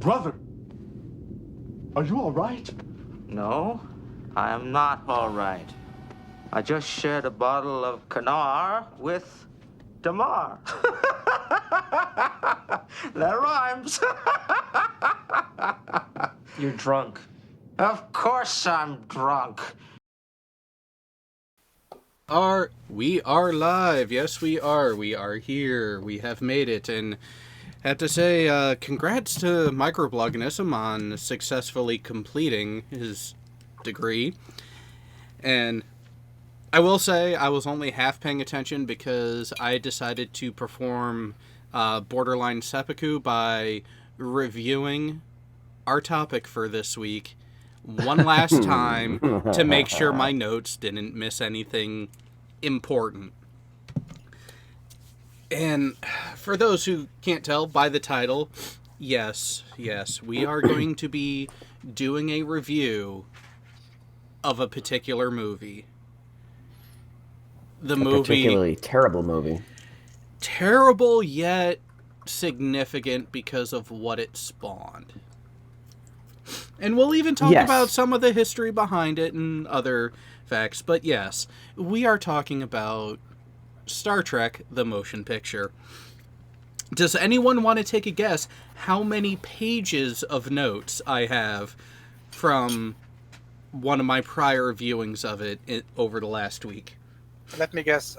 Brother, are you all right? No, I am not all right. I just shared a bottle of Kanar with Damar. That rhymes. You're drunk. Of course I'm drunk. We are live. Yes, we are. We are here. We have made it. And I have to say, congrats to Microblognism on successfully completing his degree. And I will say I was only half paying attention because I decided to perform borderline seppuku by reviewing our topic for this week one last time to make sure my notes didn't miss anything important. And for those who can't tell by the title, yes, we are going to be doing a review of a particular movie. The movie, particularly terrible movie. Terrible yet significant because of what it spawned. And we'll even talk about some of the history behind it and other facts. But yes, we are talking about Star Trek, the motion picture. Does anyone want to take a guess how many pages of notes I have from one of my prior viewings of it over the last week? Let me guess,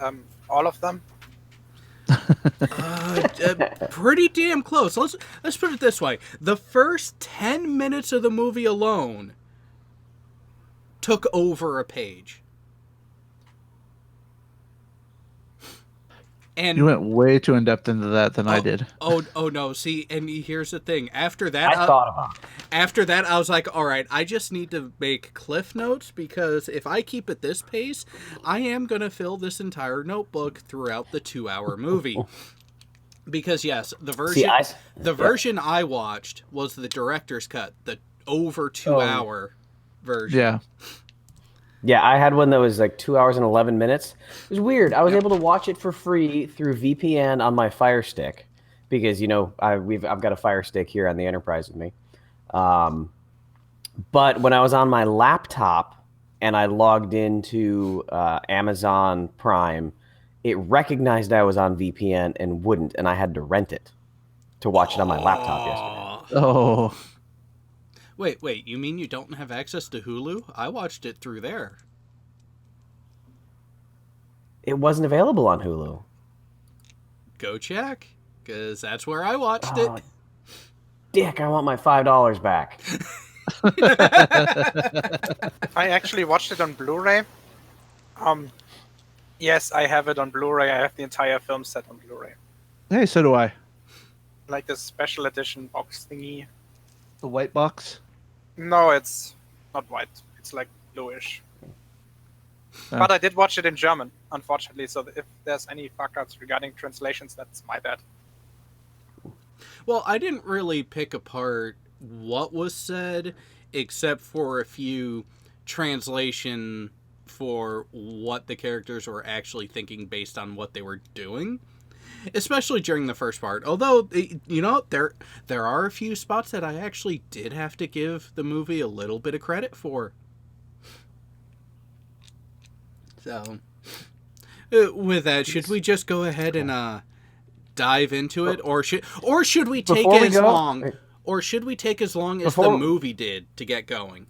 all of them? Pretty damn close. Let's put it this way. The first 10 minutes of the movie alone took over a page. And you went way too in-depth into that than I did. Oh no. See, and here's the thing. After that, I thought about it. After that, I was like, all right, I just need to make cliff notes because if I keep at this pace, I am going to fill this entire notebook throughout the 2-hour movie. Because yes, the version I watched was the director's cut, the over 2-hour version. Yeah. Yeah, I had one that was like 2 hours and 11 minutes. It was weird. I was able to watch it for free through VPN on my Fire Stick because, you know, I've got a Fire Stick here on the Enterprise with me. But when I was on my laptop and I logged into Amazon Prime, it recognized I was on VPN and wouldn't, and I had to rent it to watch it on my laptop yesterday. Oh. Wait, you mean you don't have access to Hulu? I watched it through there. It wasn't available on Hulu. Go check, because that's where I watched it. Dick, I want my $5 back. I actually watched it on Blu-ray. Yes, I have it on Blu-ray. I have the entire film set on Blu-ray. Hey, so do I. Like the special edition box thingy. The white box? No, it's not white. It's like bluish. Oh. But I did watch it in German, unfortunately. So if there's any fuck-ups regarding translations, that's my bad. Well, I didn't really pick apart what was said, except for a few translation for what the characters were actually thinking based on what they were doing. Especially during the first part. Although, you know, there are a few spots that I actually did have to give the movie a little bit of credit for. So, with that, should we just go ahead and dive into it, or should we take as long as the movie did to get going?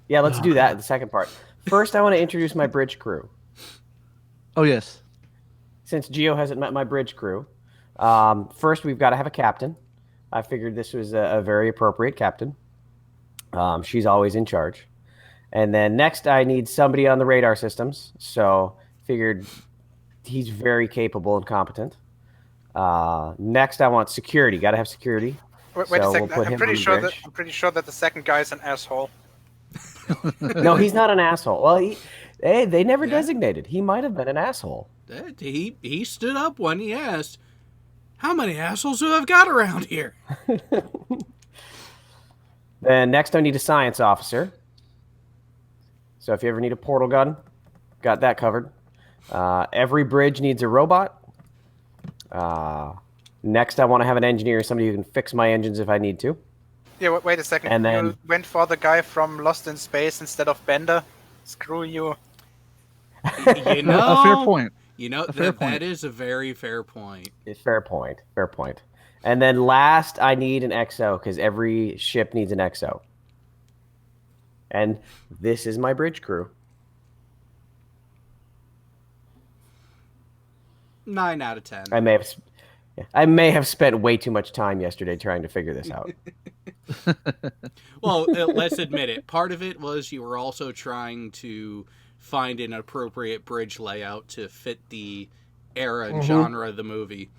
Yeah, let's do that in the second part. First, I want to introduce my bridge crew. Oh yes. Since Gio hasn't met my bridge crew, first we've got to have a captain. I figured this was a very appropriate captain. She's always in charge. And then next I need somebody on the radar systems. So figured he's very capable and competent. Next I want security. Got to have security. Wait a second. I'm pretty sure that the second guy is an asshole. No, he's not an asshole. Well, they never designated. He might have been an asshole. He stood up when he asked, how many assholes do I've got around here? Then next I need a science officer. So if you ever need a portal gun, got that covered. Every bridge needs a robot. Next, I want to have an engineer, somebody who can fix my engines if I need to. Yeah, wait a second. And then- You went for the guy from Lost in Space instead of Bender? Screw you. You know, A fair point. You know, A fair point. that is a very fair point. Fair point. Fair point. And then last, I need an XO because every ship needs an XO. And this is my bridge crew. 9 out of 10. I may have spent way too much time yesterday trying to figure this out. Well, let's admit it. Part of it was you were also trying to find an appropriate bridge layout to fit the era and genre of the movie.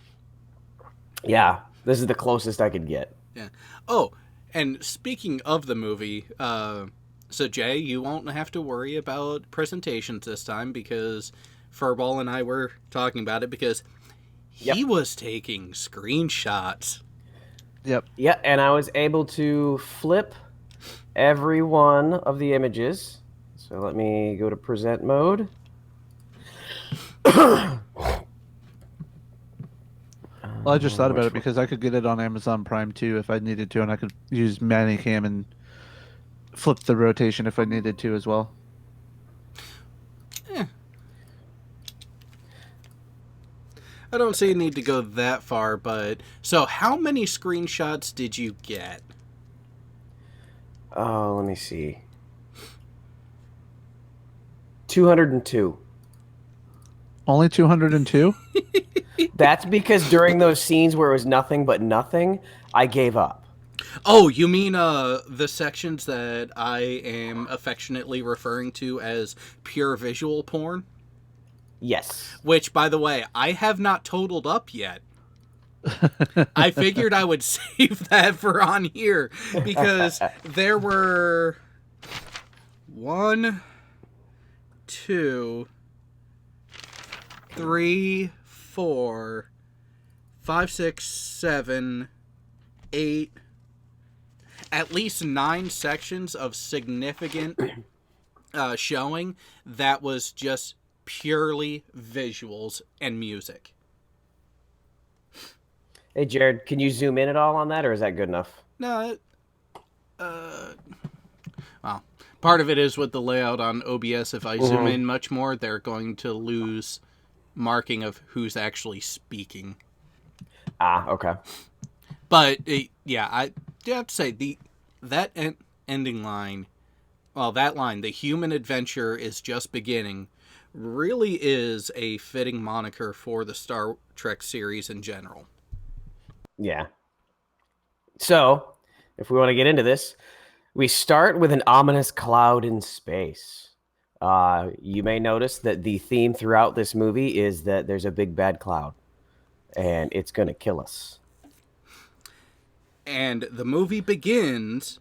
Yeah, this is the closest I could get. Yeah. Oh, and speaking of the movie, so Jay, you won't have to worry about presentations this time because Furball and I were talking about it because he was taking screenshots. Yep. Yeah, and I was able to flip every one of the images. So let me go to present mode. Well, I just thought about it because I could get it on Amazon Prime too if I needed to, and I could use Manicam and flip the rotation if I needed to as well. I don't see a need to go that far, but... So, how many screenshots did you get? Oh, let me see. 202. Only 202? That's because during those scenes where it was nothing but nothing, I gave up. Oh, you mean the sections that I am affectionately referring to as pure visual porn? Yes. Which, by the way, I have not totaled up yet. I figured I would save that for on here because there were 1, 2, 3, 4, 5, 6, 7, 8, at least 9 sections of significant showing that was just purely visuals and music. Hey, Jared, can you zoom in at all on that, or is that good enough? No, well, part of it is with the layout on OBS. If I zoom in much more, they're going to lose marking of who's actually speaking. Ah, okay. But yeah, I have to say that ending line, well, that line, "The human adventure is just beginning," really is a fitting moniker for the Star Trek series in general. Yeah. So, if we want to get into this, we start with an ominous cloud in space. You may notice that the theme throughout this movie is that there's a big bad cloud, and it's going to kill us. And the movie begins...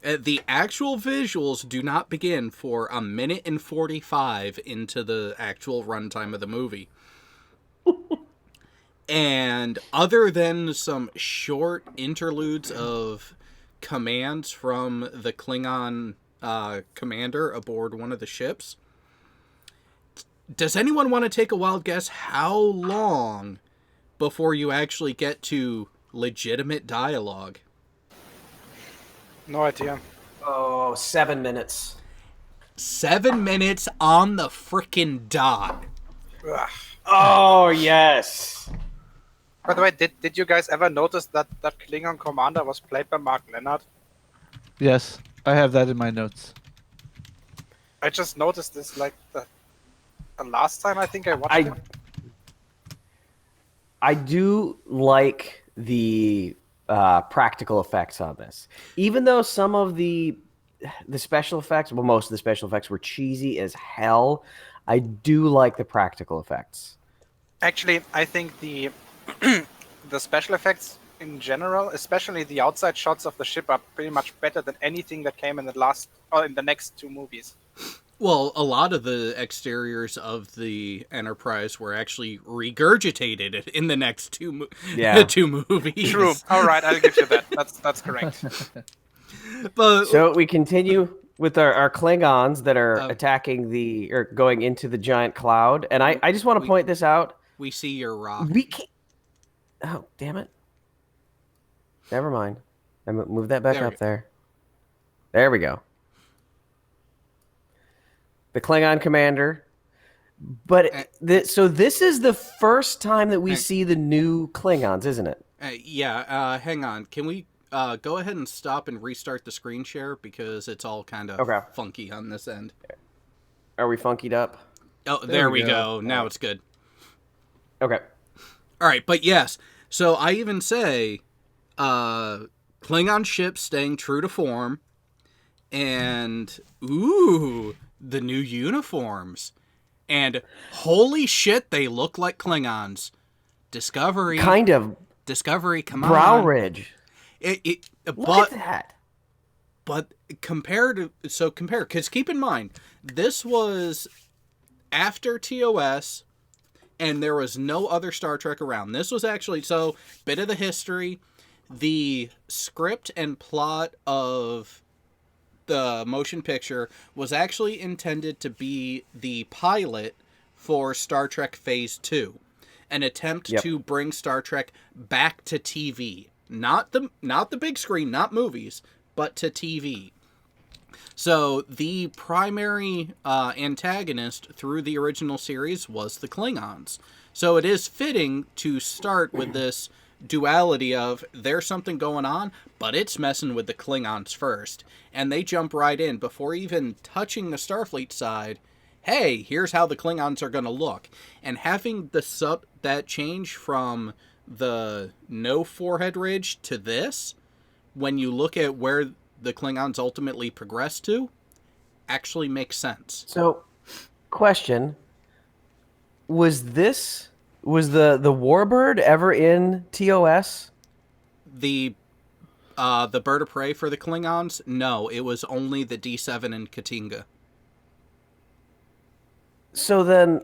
the actual visuals do not begin for 1:45 into the actual runtime of the movie. And other than some short interludes of commands from the Klingon commander aboard one of the ships, does anyone want to take a wild guess how long before you actually get to legitimate dialogue? No idea. Oh, 7 minutes. 7 minutes on the frickin' dot. Ugh. Oh, yes. By the way, did you guys ever notice that that Klingon commander was played by Mark Leonard? Yes, I have that in my notes. I just noticed this like the last time I think I watched him. I do like the practical effects on this, even though some of the special effects, well, most of the special effects were cheesy as hell. I do like the practical effects. Actually, I think the the special effects in general, especially the outside shots of the ship, are pretty much better than anything that came in the next 2 movies. Well, a lot of the exteriors of the Enterprise were actually regurgitated in the next 2 movies. True. All right, I'll give you that. That's correct. But So we continue with our Klingons that are attacking or going into the giant cloud. And I just want to point this out. we see your rock. Oh, damn it. Never mind. Move that back up there. There we go. The Klingon commander. But so this is the first time that we see the new Klingons, isn't it? Hang on. Can we go ahead and stop and restart the screen share because it's all kind of funky on this end. Are we funkied up? Oh, there we go. Now it's good. Okay. All right, but yes. So I even say Klingon ships staying true to form and the new uniforms. And holy shit, they look like Klingons. Discovery. Kind of. Discovery, come on. Brow Ridge. Look at that. But compare, because keep in mind, this was after TOS, and there was no other Star Trek around. This was actually, so, bit of the history, the script and plot of the motion picture was actually intended to be the pilot for Star Trek Phase 2. An attempt to bring Star Trek back to TV. Not the big screen, not movies, but to TV. So the primary antagonist through the original series was the Klingons. So it is fitting to start with this duality of there's something going on, but it's messing with the Klingons first. And they jump right in before even touching the Starfleet side. Hey, here's how the Klingons are going to look. And having that change from the no forehead ridge to this, when you look at where the Klingons ultimately progress to, actually makes sense. So, question. Was the Warbird ever in TOS? The bird of prey for the Klingons? No, it was only the D7 and Katinga. So then,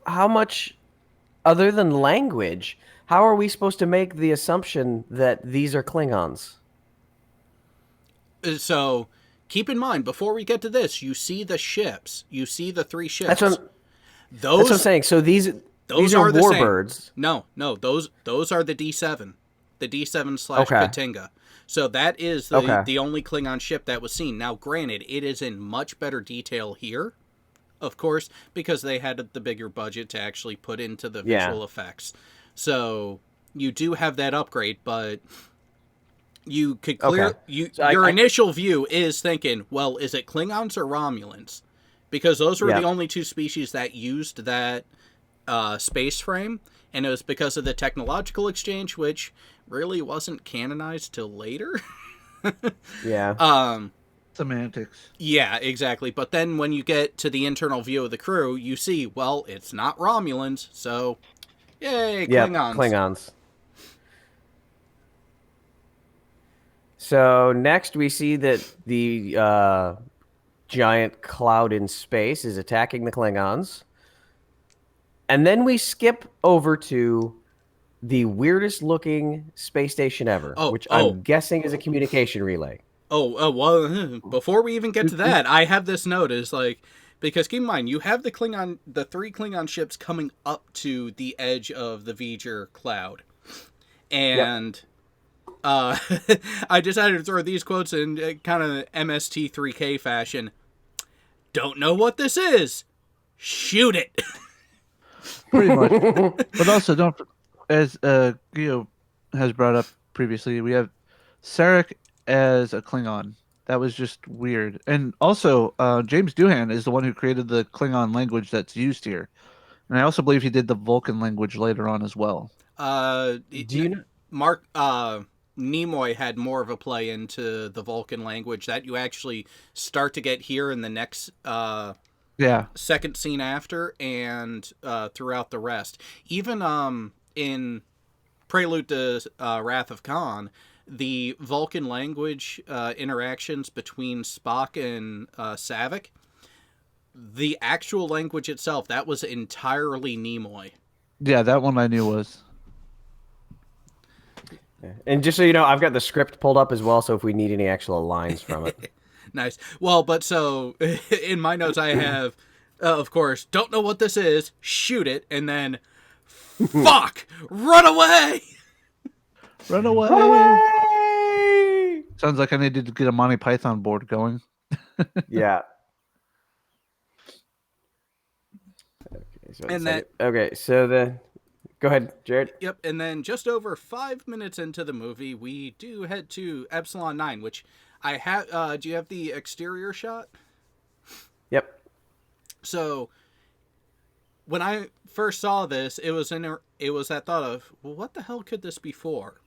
how much, other than language, how are we supposed to make the assumption that these are Klingons? So, keep in mind, before we get to this, you see the ships. You see the 3 ships. That's what I'm saying. So these are the Warbirds. No, those are the D7. The D7 / Katinga. So that is the only Klingon ship that was seen. Now, granted, it is in much better detail here, of course, because they had the bigger budget to actually put into the visual effects. So you do have that upgrade, but you could your initial view is thinking, well, is it Klingons or Romulans? Because those were the only 2 species that used that space frame, and it was because of the technological exchange, which really wasn't canonized till later. Semantics. Yeah, exactly. But then when you get to the internal view of the crew, you see, well, it's not Romulans, so yay, Klingons. Yeah, Klingons. So next we see that the giant cloud in space is attacking the Klingons. And then we skip over to the weirdest looking space station ever, which I'm guessing is a communication relay. Well, before we even get to that, I have this note is like, because keep in mind, you have the 3 Klingon ships coming up to the edge of the V'ger cloud. And I decided to throw these quotes in kind of MST3K fashion. Don't know what this is. Shoot it. Pretty much. But also, as Gio has brought up previously, we have Sarek as a Klingon. That was just weird. And also, James Doohan is the one who created the Klingon language that's used here. And I also believe he did the Vulcan language later on as well. Do you know? Mark Nimoy had more of a play into the Vulcan language that you actually start to get here in the next second scene after and throughout the rest. Even in Prelude to Wrath of Khan, the Vulcan language interactions between Spock and Saavik, the actual language itself, that was entirely Nimoy. Yeah, that one I knew was. And just so you know, I've got the script pulled up as well, so if we need any actual lines from it. Nice. Well, but so in my notes I have, of course, don't know what this is, shoot it, and then Fuck! Run away! Run away! Run away! Sounds like I needed to get a Monty Python board going. Yeah. Okay, so And that- okay, so go ahead, Jared. Yep, and then just over 5 minutes into the movie, we do head to Epsilon 9, which I have. Do you have the exterior shot? Yep. So, when I first saw this, it was that thought of, well, what the hell could this be for?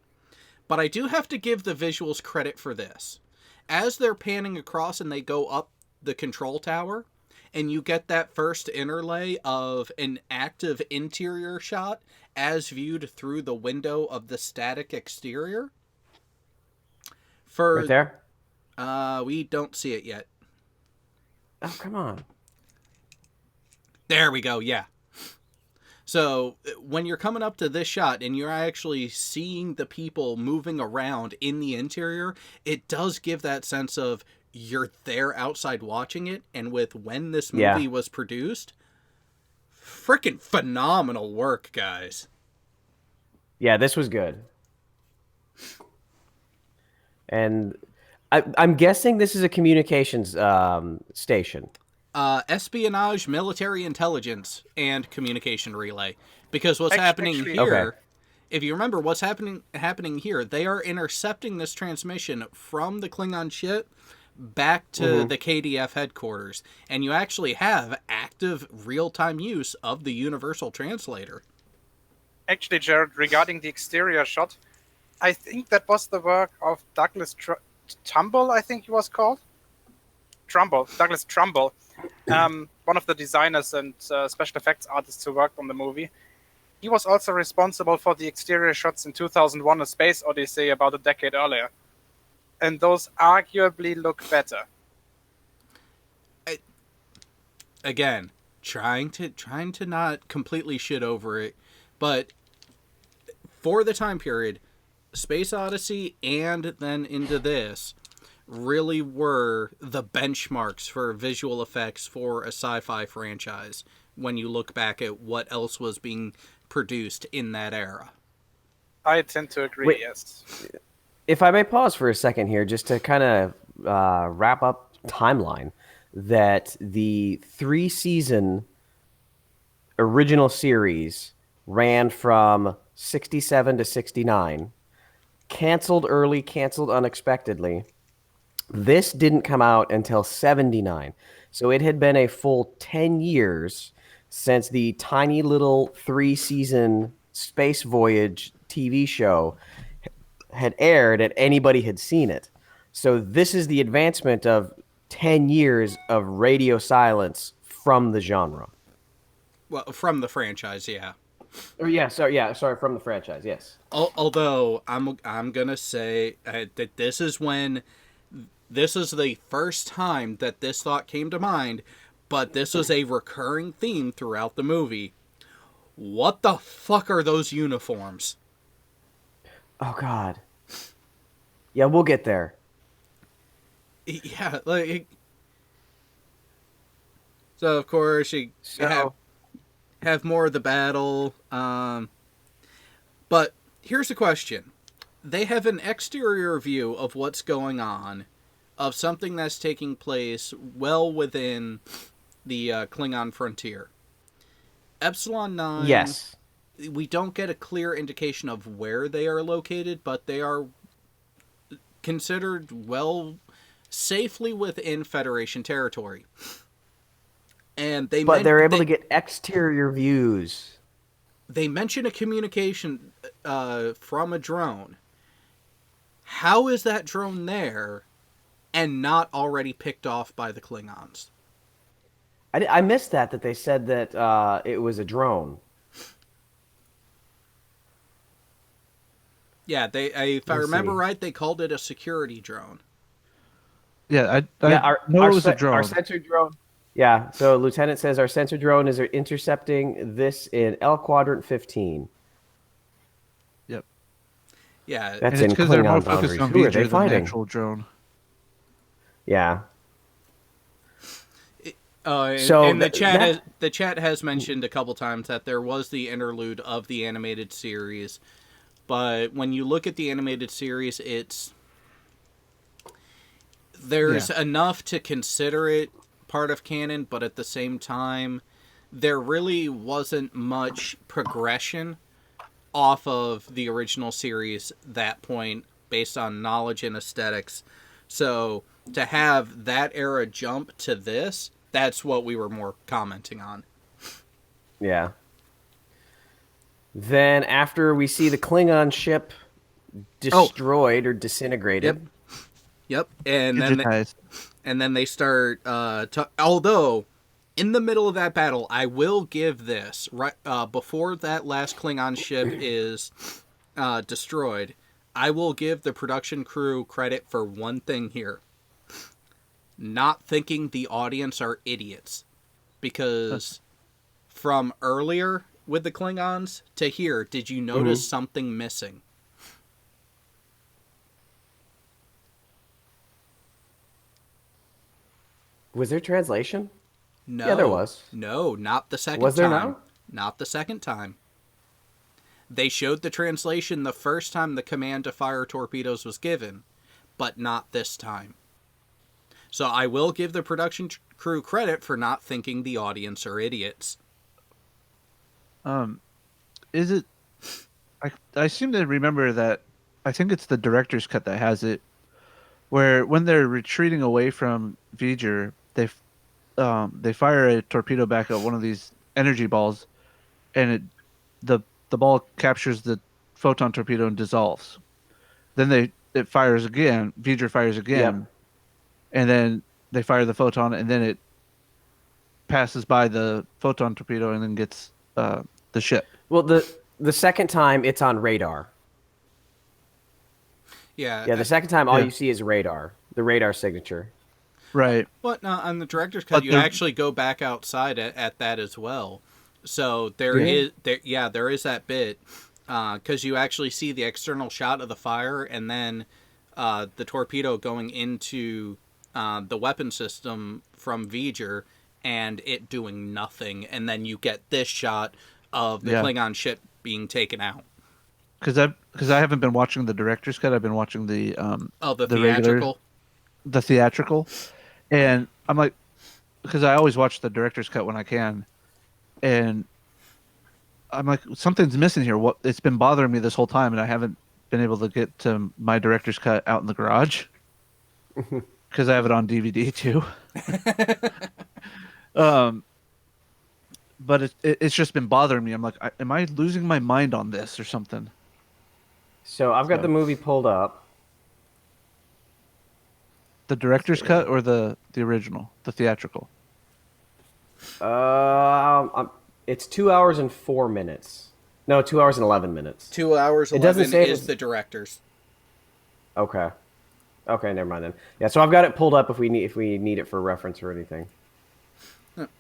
But I do have to give the visuals credit for this. As they're panning across and they go up the control tower, and you get that first interlay of an active interior shot as viewed through the window of the static exterior. Right there? We don't see it yet. Oh, come on. There we go, yeah. So, when you're coming up to this shot and you're actually seeing the people moving around in the interior, it does give that sense of you're there outside watching it, and with when this movie was produced, freaking phenomenal work, guys. Yeah, this was good. And I'm guessing this is a communications station. Espionage, military intelligence, and communication relay. Because what's happening actually- here, Okay. if you remember what's happening here, they are intercepting this transmission from the Klingon ship back to the KDF headquarters. And you actually have active real-time use of the universal translator. Actually, Jared, regarding the exterior shot, I think that was the work of Douglas Trumbull, I think he was called. Douglas Trumbull. One of the designers and special effects artists who worked on the movie. He was also responsible for the exterior shots in 2001: A Space Odyssey about a decade earlier. And those arguably look better. Again, trying to not completely shit over it, but for the time period, Space Odyssey and then into this really were the benchmarks for visual effects for a sci-fi franchise when you look back at what else was being produced in that era. I tend to agree, Wait. yes. If I may pause for a second here, just to kind of wrap up timeline, that the 3-season original series ran from 67 to 69, canceled early, canceled unexpectedly. This didn't come out until 79. So it had been a full 10 years since the tiny little 3-season space voyage TV show had aired and anybody had seen it. So this is the advancement of 10 years of radio silence from the genre. Well, from the franchise, yeah. Sorry, from the franchise, yes. Although I'm gonna say that this is the first time that this thought came to mind, but this was a recurring theme throughout the movie. What the fuck are those uniforms? Oh, God. Yeah, we'll get there. Yeah, like... So, of course, you have more of the battle. But here's the question. They have an exterior view of what's going on, of something that's taking place well within the Klingon frontier. Epsilon 9... Yes. We don't get a clear indication of where they are located, but they are considered safely within Federation territory. And they're able to get exterior views. They mention a communication from a drone. How is that drone there and not already picked off by the Klingons? I missed that they said that it was a drone. Yeah, if I remember right, they called it a security drone. Yeah, I know it was a drone. Our sensor drone. Yeah, so Lieutenant says our sensor drone is intercepting this in L Quadrant 15. Yep. Yeah, That's And in it's because they're more Klingon focused boundaries. on Who are V'ger they than the fighting? actual drone. Yeah. And the chat has mentioned a couple times that there was the interlude of the animated series, but when you look at the animated series, there's enough to consider it part of canon, but at the same time, there really wasn't much progression off of the original series that point based on knowledge and aesthetics. So to have that era jump to this, that's what we were more commenting on. Yeah. Then after we see the Klingon ship destroyed or disintegrated. Yep. And then they start although in the middle of that battle, I will give this right before that last Klingon ship is destroyed, I will give the production crew credit for one thing here. Not thinking the audience are idiots. Because from earlier with the Klingons to here, did you notice something missing? Was there translation? No. Yeah, there was. No, not the second time. Was there now? Not the second time. They showed the translation the first time the command to fire torpedoes was given, but not this time. So I will give the production crew credit for not thinking the audience are idiots. Is it... I seem to remember that... I think it's the director's cut that has it, where when they're retreating away from V'ger, they fire a torpedo back at one of these energy balls, and the ball captures the photon torpedo and dissolves. Then it fires again. V'ger fires again, and then they fire the photon, and then it passes by the photon torpedo and then gets the ship. Well, the second time it's on radar. Yeah. Yeah, the second time all you see is radar, the radar signature. Right. But no, on the director's cut, you actually go back outside at that as well. So there is that bit because you actually see the external shot of the fire and then the torpedo going into the weapon system from V'ger and it doing nothing, and then you get this shot of the Klingon ship being taken out. Because I haven't been watching the director's cut. I've been watching the theatrical. The theatrical, and I'm like, because I always watch the director's cut when I can, and I'm like, something's missing here. What? It's been bothering me this whole time, and I haven't been able to get to my director's cut out in the garage because I have it on DVD too. But it's just been bothering me. I'm like, am I losing my mind on this or something? So I've got the movie pulled up. The director's cut or the original, the theatrical? It's 2 hours and 4 minutes. No, 2 hours and 11 minutes. 2 hours 11 doesn't say is the director's. Okay, never mind then. Yeah, so I've got it pulled up if we need it for reference or anything.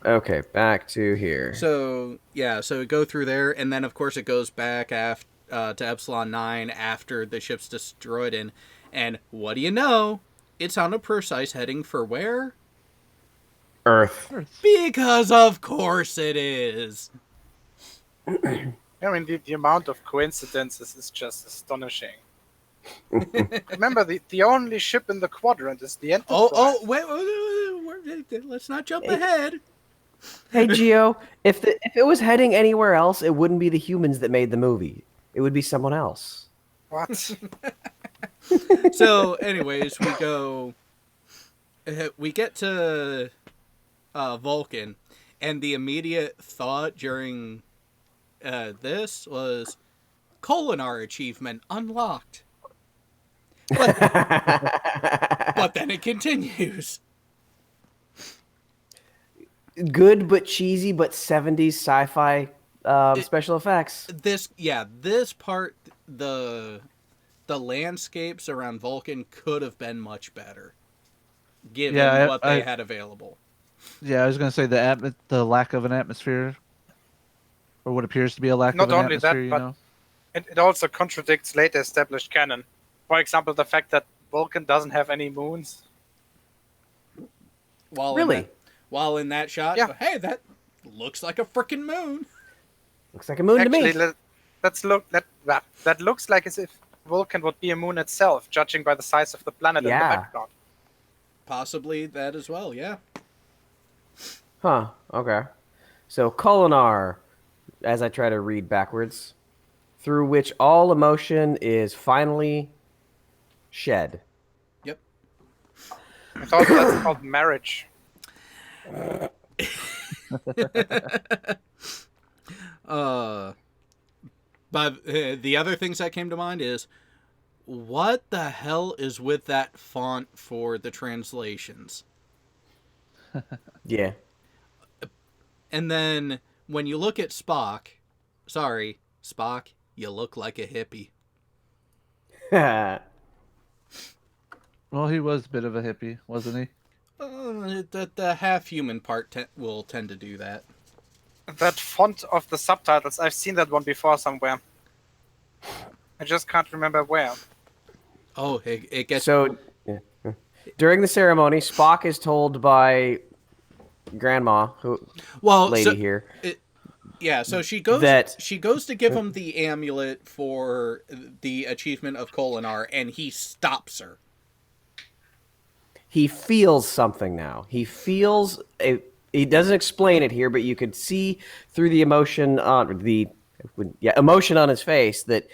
Okay, back to here. So it go through there, and then of course it goes back to Epsilon 9 after the ship's destroyed, and what do you know? It's on a precise heading for where? Earth. Because of course it is. I mean, the amount of coincidences is just astonishing. Remember, the only ship in the quadrant is the Enterprise. Wait, let's not jump ahead. Hey, Gio, if it was heading anywhere else, it wouldn't be the humans that made the movie. It would be someone else. What? So, anyways, we get to Vulcan, and the immediate thought during this was Kolinar achievement unlocked. But then it continues. Good but cheesy but 70s sci-fi special effects. This part, the landscapes around Vulcan could have been much better, given what they had available. Yeah, I was going to say the lack of an atmosphere, or what appears to be a lack of an atmosphere. Not only that, but it also contradicts later established canon. For example, the fact that Vulcan doesn't have any moons. Really? While in that shot, Yeah. hey, that looks like a frickin' moon. Looks like a moon Actually, to me. that looks like as if Vulcan would be a moon itself, judging by the size of the planet in the Yeah. background. Possibly that as well, yeah. Huh. Okay. So Kolinar, as I try to read backwards, through which all emotion is finally shed. Yep. I thought that's called marriage. But the other things that came to mind is, what the hell is with that font for the translations? Yeah. And then when you look at Spock, sorry, Spock, you look like a hippie. Well, he was a bit of a hippie, wasn't he? The half-human part will tend to do that. That font of the subtitles, I've seen that one before somewhere. I just can't remember where. Oh, it gets... So during the ceremony, Spock is told by Grandma, lady here. Yeah, so she goes to give him the amulet for the achievement of Kolinar, and he stops her. He feels something now. He feels he doesn't explain it here, but you could see through the emotion on emotion on his face that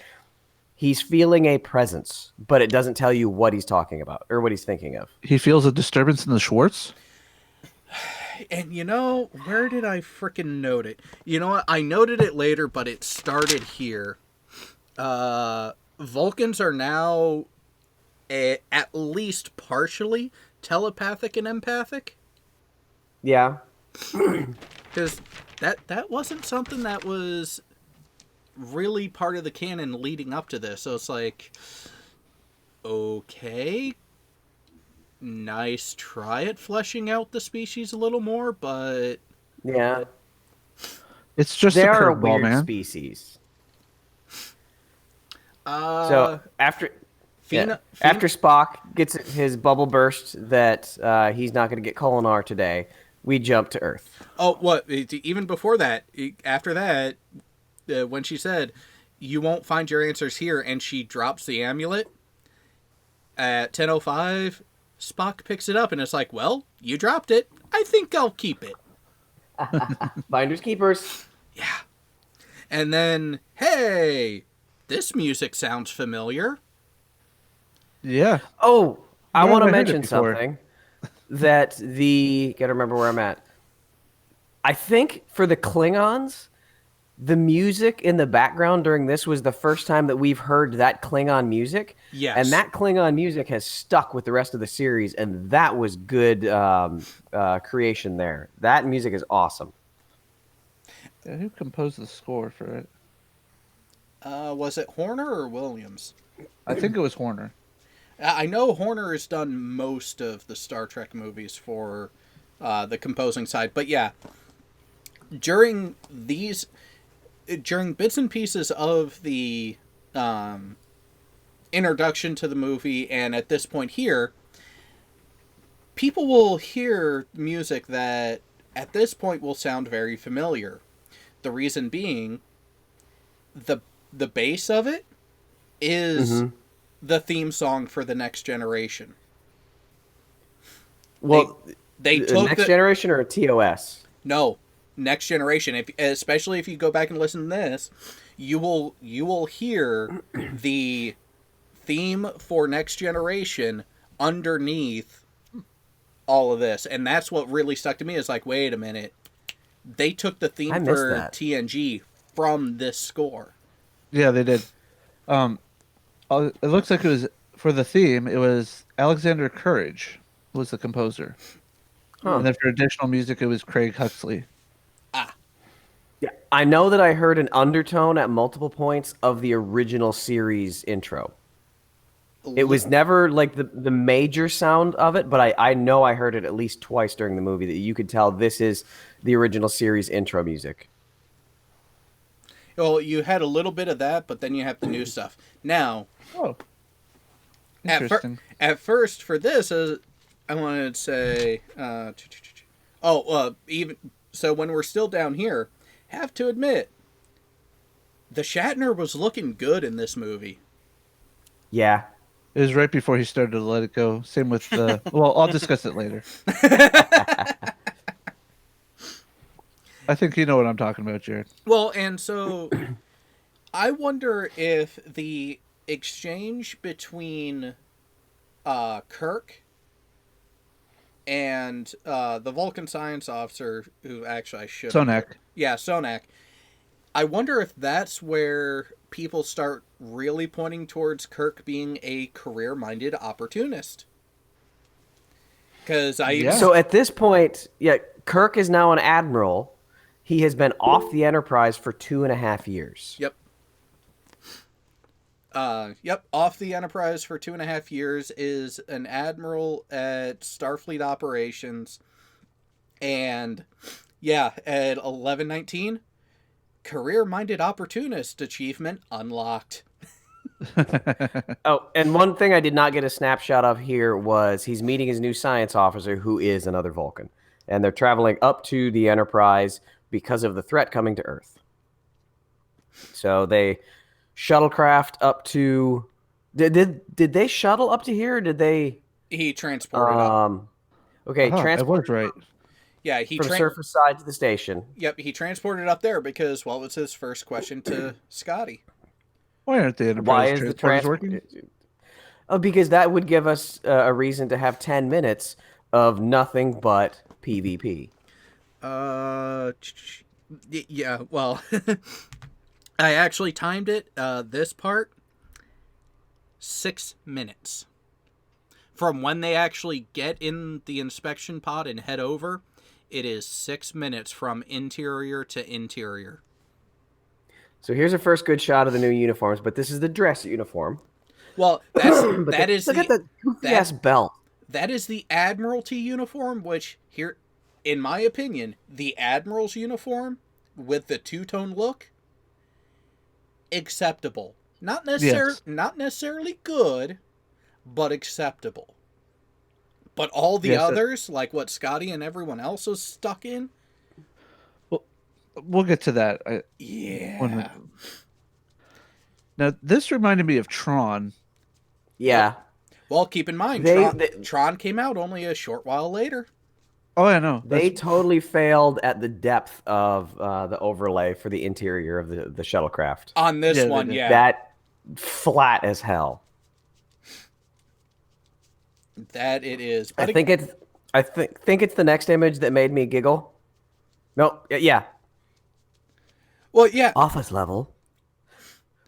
he's feeling a presence, but it doesn't tell you what he's talking about or what he's thinking of. He feels a disturbance in the Schwartz. And where did I frickin' note it? You know what? I noted it later, but it started here. Vulcans are now at least partially telepathic and empathic. Yeah. Because that wasn't something that was really part of the canon leading up to this. So it's like, okay, nice try at fleshing out the species a little more, but yeah, it's just they a are a curveball, weird man. species. So after Spock gets his bubble burst that he's not going to get Kolinar today, we jump to Earth. Oh, what? Even before that, after that, when she said, "You won't find your answers here," and she drops the amulet at 10:05. Spock picks it up and it's like, well, you dropped it. I think I'll keep it. Finders keepers. Yeah. And then, hey, this music sounds familiar. Yeah. Oh, I Where want to have I heard it mention before? something gotta remember where I'm at. I think for the Klingons, the music in the background during this was the first time that we've heard that Klingon music. Yes. And that Klingon music has stuck with the rest of the series, and that was good creation there. That music is awesome. Yeah, who composed the score for it? Was it Horner or Williams? I think it was Horner. I know Horner has done most of the Star Trek movies for the composing side, but yeah, during bits and pieces of the introduction to the movie, and at this point here, people will hear music that at this point will sound very familiar. The reason being, the base of it is the theme song for The Next Generation. Well, they took Next Generation or TOS? No, Next Generation. Especially if you go back and listen to this, you will hear the theme for Next Generation underneath all of this, and that's what really stuck to me. Is like, wait a minute, they took the theme for TNG from this score. Yeah, they did. It looks like it was for the theme. It was Alexander Courage was the composer, and then for additional music, it was Craig Huxley. Yeah, I know that I heard an undertone at multiple points of the original series intro. It was never like the major sound of it, but I know I heard it at least twice during the movie that you could tell this is the original series intro music. Well, you had a little bit of that, but then you have the new stuff. Now, Interesting. At first, for this, I wanted to say, even so, when we're still down here, have to admit, the Shatner was looking good in this movie. Yeah. It was right before he started to let it go. Same with the. Well, I'll discuss it later. I think you know what I'm talking about, Jared. Well, and so I wonder if the exchange between Kirk and the Vulcan science officer, who actually I should Sonak. Yeah, Sonak. I wonder if that's where people start really pointing towards Kirk being a career-minded opportunist. Because So at this point, Kirk is now an admiral. He has been off the Enterprise for 2.5 years. Yep. Off the Enterprise for 2.5 years, is an admiral at Starfleet Operations. And, at 1119, career-minded opportunist achievement unlocked. Oh, and one thing I did not get a snapshot of here was he's meeting his new science officer, who is another Vulcan. And they're traveling up to the Enterprise because of the threat coming to Earth. So they shuttlecraft up to... Did they shuttle up to here, or did they... He transported up. Okay, It was right. Yeah, he from surface side to the station. Yep, he transported up there because, what was his first question to Scotty? Why aren't the Enterprise transporters working? Oh, because that would give us a reason to have 10 minutes of nothing but PvP. Yeah, well, I actually timed it, this part, 6 minutes. From when they actually get in the inspection pod and head over, it is 6 minutes from interior to interior. So here's a first good shot of the new uniforms, but this is the dress uniform. Well, look at the goofy-ass belt. That is the Admiralty uniform, which, here, in my opinion, the Admiral's uniform with the two-tone look, acceptable. Not necessarily good, but acceptable. But all the others, like what Scotty and everyone else was stuck in... We'll get to that. Now, this reminded me of Tron. Yeah. Well, keep in mind, Tron came out only a short while later. Oh, I know. They totally failed at the depth of the overlay for the interior of the shuttlecraft. On this one, yeah. That flat as hell. That it is. But I think it's the next image that made me giggle. No, yeah. Well, yeah. Office level.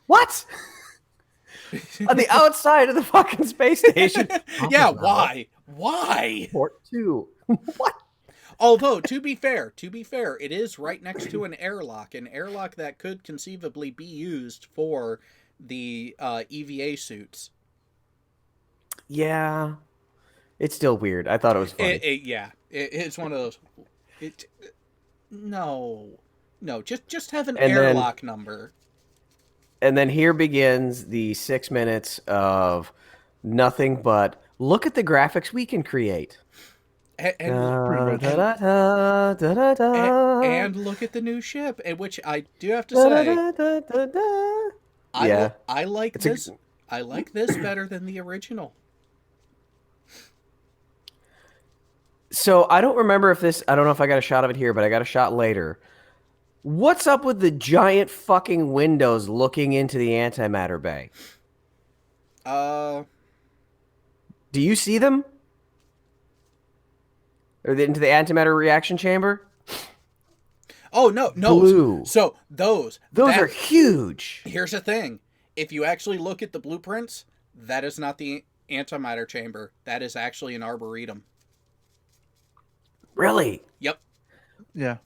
What? On the outside of the fucking space station. Yeah, why? Why? Port 2. What? Although, to be fair, it is right next to an airlock that could conceivably be used for the EVA suits. Yeah. It's still weird. I thought it was funny. It's one of those... No, just have an airlock number. And then here begins the 6 minutes of nothing but look at the graphics we can create. And look at the new ship, which I do have to say, I like this. I like this better than the original. So I don't remember if this. I don't know if I got a shot of it here, but I got a shot later. What's up with the giant fucking windows looking into the antimatter bay? Do you see them? Or into the antimatter reaction chamber? Oh, no. Blue. So those are huge. Here's the thing. If you actually look at the blueprints, that is not the antimatter chamber. That is actually an arboretum. Really? Yep. Yeah.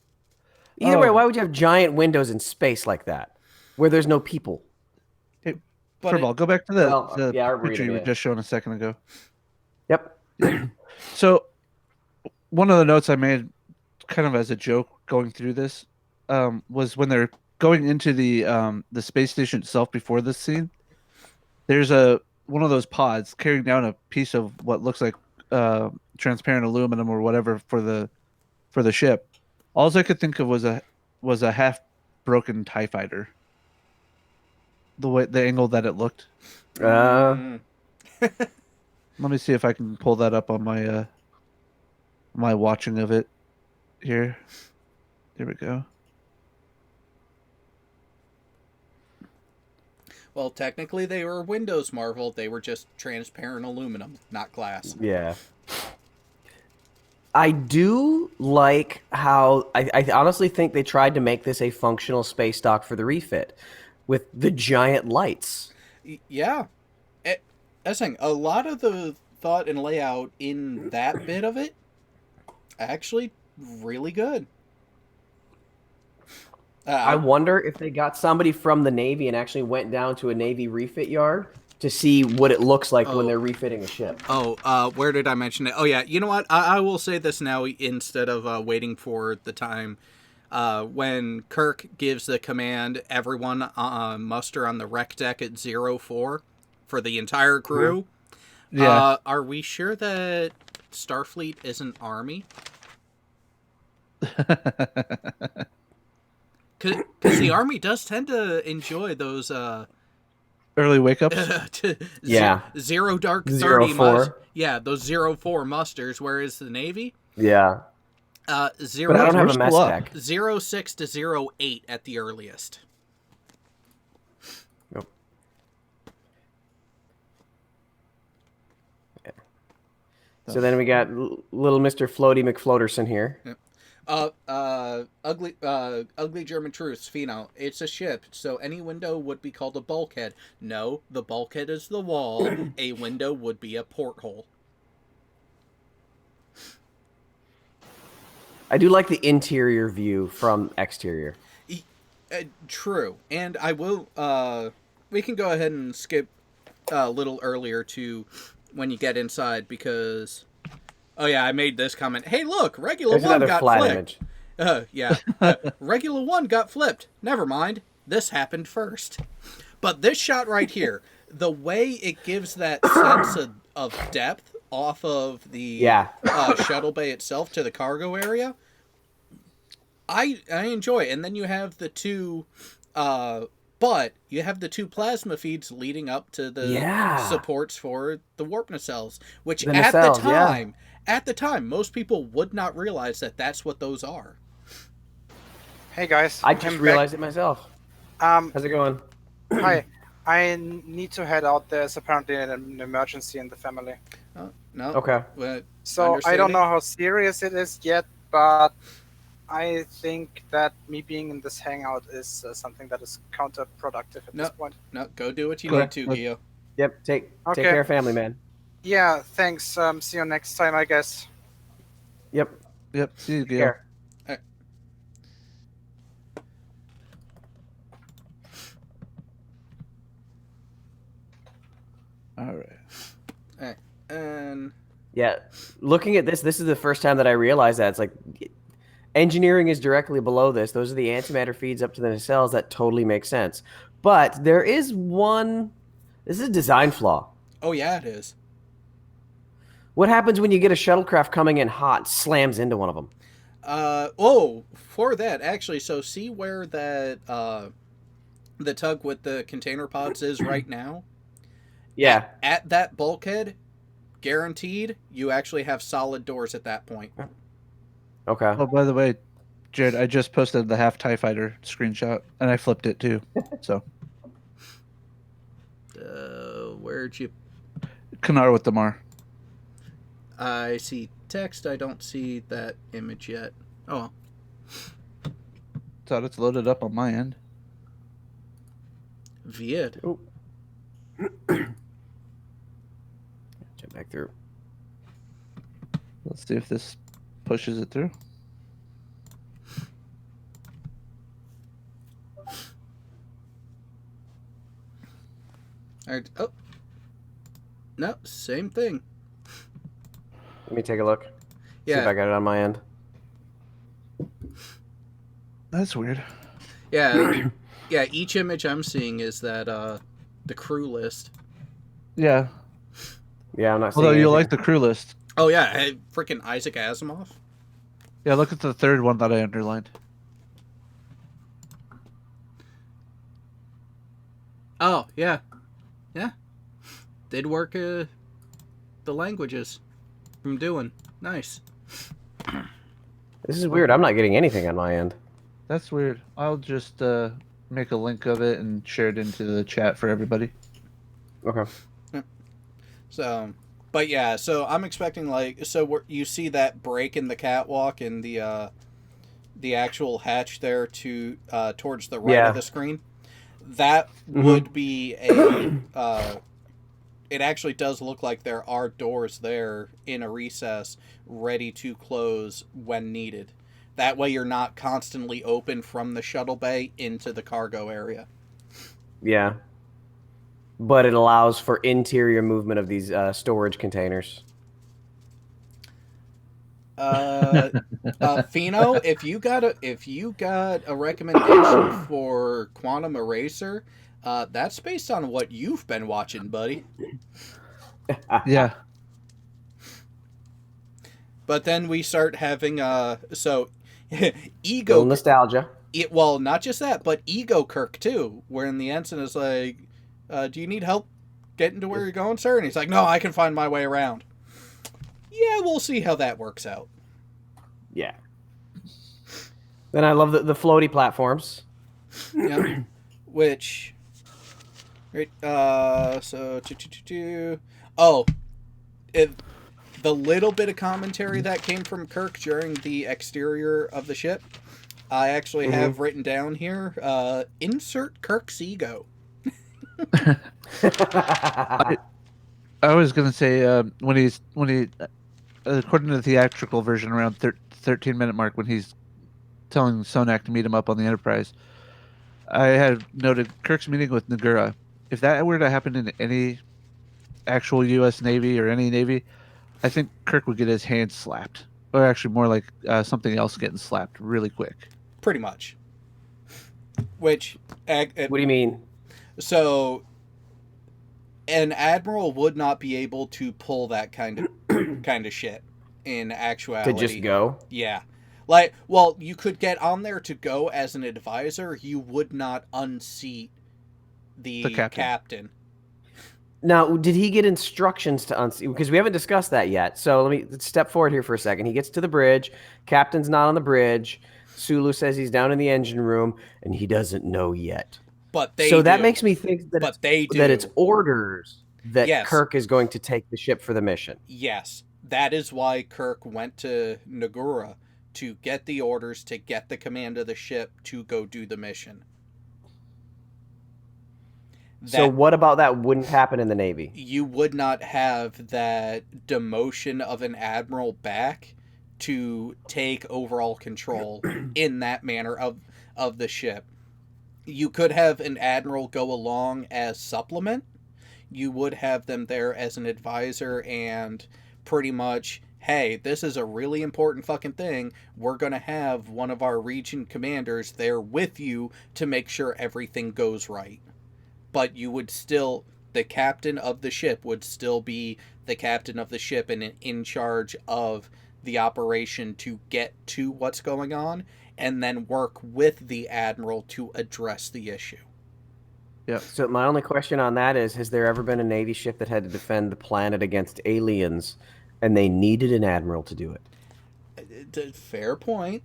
Either way, why would you have giant windows in space like that, where there's no people? Hey, Trumbull, go back to the picture you were just just showing a second ago. Yep. So, one of the notes I made, kind of as a joke going through this, was when they're going into the space station itself before this scene. There's one of those pods carrying down a piece of what looks like transparent aluminum or whatever for the for the ship. All I could think of was a half broken TIE fighter. The angle that it looked. Mm. Let me see if I can pull that up on my watching of it here. There we go. Well, technically they were Windows Marvel. They were just transparent aluminum, not glass. Yeah. I do like how I honestly think they tried to make this a functional space dock for the refit with the giant lights. Yeah. That's saying a lot of the thought and layout in that bit of it actually really good. I wonder if they got somebody from the Navy and actually went down to a Navy refit yard to see what it looks like when they're refitting a ship. Where did I mention it? Oh, yeah. You know what? I will say this now instead of waiting for the time. When Kirk gives the command, everyone muster on the wreck deck at 04 for the entire crew. Yeah. Are we sure that Starfleet isn't Army? Because the Army does tend to enjoy those early wake ups. Zero dark 30 yeah, those 04 musters, whereas the Navy, yeah, zero. But I don't have a mess deck. 06 to 08 at the earliest. Nope. Yeah. So then we got little Mr. Floaty McFloaterson here. Yep. Ugly German truths, Fino. It's a ship, so any window would be called a bulkhead. No, the bulkhead is the wall. A window would be a porthole. I do like the interior view from exterior. True, and I will. We can go ahead and skip a little earlier to when you get inside because. Oh yeah, I made this comment. Hey, look, Regular There's 1 got flat flipped. image. Regular 1 got flipped. Never mind. This happened first. But this shot right here, the way it gives that sense of depth off of the shuttle bay itself to the cargo area, I enjoy it. And then you have the two, but you have the two plasma feeds leading up to the supports for the warp nacelles, which at the time, most people would not realize that that's what those are. Hey guys, I just realized it myself. How's it going? Hi, I need to head out. There's apparently an emergency in the family. No. Okay. So I don't know how serious it is yet, but I think that me being in this hangout is something that is counterproductive at this point. No, go do what you need to, Gio. Yep, take care of family, man. Yeah, thanks. See you next time, I guess. Yep. See you, Gil. All right. And yeah, looking at this is the first time that I realized that it's like engineering is directly below this. Those are the antimatter feeds up to the nacelles. That totally makes sense. But there is one. This is a design flaw. Oh yeah, it is. What happens when you get a shuttlecraft coming in hot, slams into one of them? For that, actually, so see where that, the tug with the container pods is right now? Yeah. At that bulkhead, guaranteed, you actually have solid doors at that point. Okay. Oh, by the way, Jared, I just posted the half TIE fighter screenshot, and I flipped it too, so. Where'd you... Kanar with Damar. I see text. I don't see that image yet. Oh. Thought it's loaded up on my end. Viet. Oh. Jump back through. Let's see if this pushes it through. All right. Oh. No, same thing. Let me take a look. Yeah. See if I got it on my end. That's weird. Yeah. Yeah, each image I'm seeing is that the crew list. Yeah. Yeah, I'm not seeing Although you anything. like the crew list. Oh yeah, hey, freaking Isaac Asimov. Yeah, look at the third one that I underlined. Oh, yeah. Yeah. Did work the languages from doing. Nice. This is weird. I'm not getting anything on my end. That's weird. I'll just make a link of it and share it into the chat for everybody. Okay. So, but yeah, so I'm expecting you see that break in the catwalk and the actual hatch there to towards the right of the screen. That would be a. It actually does look like there are doors there in a recess ready to close when needed. That way you're not constantly open from the shuttle bay into the cargo area. Yeah. But it allows for interior movement of these storage containers. Fino, if you got a recommendation for Quantum Eraser, that's based on what you've been watching, buddy. Yeah. But then we start having ego Little nostalgia. Well, not just that, but ego Kirk too, where in the ensign is like, do you need help getting to where you're going, sir? And he's like, no, I can find my way around. Yeah, we'll see how that works out. Yeah. Then I love the floaty platforms. Yeah. Which, right, the little bit of commentary that came from Kirk during the exterior of the ship, I actually have written down here, insert Kirk's ego. I was gonna say when he according to the theatrical version around 13-minute mark when he's telling Sonak to meet him up on the Enterprise, I had noted Kirk's meeting with Nagura. If that were to happen in any actual U.S. Navy or any Navy, I think Kirk would get his hand slapped, or actually more like something else getting slapped really quick. Pretty much. Which, what do you mean? So, an admiral would not be able to pull that kind of shit in actuality. To just go? Yeah. Like, well, you could get on there to go as an advisor. You would not unseat the captain. Now, did he get instructions to unseat? Because we haven't discussed that yet. So let's step forward here for a second. He gets to the bridge. Captain's not on the bridge. Sulu says he's down in the engine room, and he doesn't know yet. But they that makes me think that it's orders that Kirk is going to take the ship for the mission. Yes. That is why Kirk went to Nagura, to get the orders, to get the command of the ship, to go do the mission. So what about that wouldn't happen in the Navy? You would not have that demotion of an admiral back to take overall control in that manner of the ship. You could have an admiral go along as supplement. You would have them there as an advisor and pretty much, hey, this is a really important fucking thing. We're going to have one of our region commanders there with you to make sure everything goes right. But you would still, the captain of the ship would still be the captain of the ship and in charge of the operation to get to what's going on and then work with the admiral to address the issue. Yeah. So my only question on that is, has there ever been a Navy ship that had to defend the planet against aliens and they needed an admiral to do it? Fair point.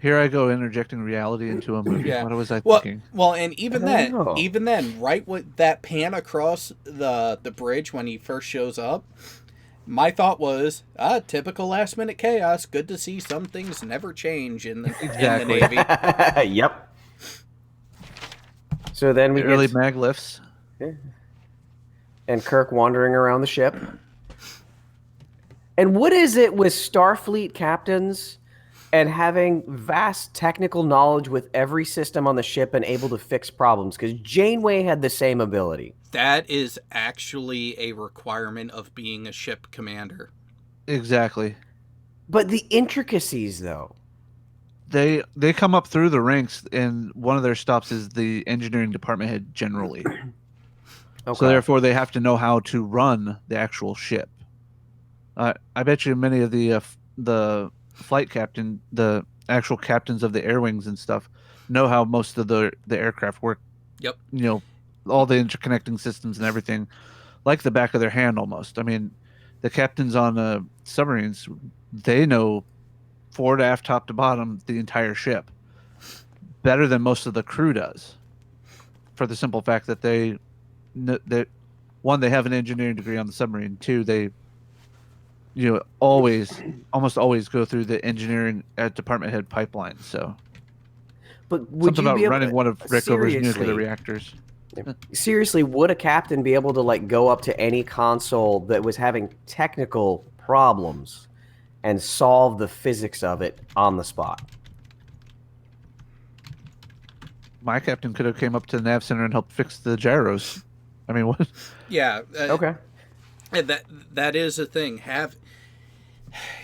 Here I go interjecting reality into a movie. Yeah. What was I thinking? Well, and even then, right with that pan across the bridge when he first shows up, my thought was, typical last minute chaos. Good to see some things never change in the Navy. Yep. So then we get early mag lifts. And Kirk wandering around the ship. And what is it with Starfleet captains and having vast technical knowledge with every system on the ship and able to fix problems? Because Janeway had the same ability. That is actually a requirement of being a ship commander. Exactly. But the intricacies, though. They come up through the ranks, and one of their stops is the engineering department head generally. Okay. So therefore, they have to know how to run the actual ship. I bet you many of the flight captain, the actual captains of the air wings and stuff, know how most of the aircraft work. Yep. You know, all the interconnecting systems and everything, like the back of their hand almost. I mean, the captains on submarines, they know forward, aft, top to bottom, the entire ship better than most of the crew does. For the simple fact that that one, they have an engineering degree on the submarine. Two, they almost always go through the engineering at department head pipeline. So But would something you about be able running one of Rickover's nuclear seriously? reactors. Seriously, would a captain be able to like go up to any console that was having technical problems and solve the physics of it on the spot? My captain could have came up to the nav center and helped fix the gyros. I mean, what? Yeah. Okay. That is a thing.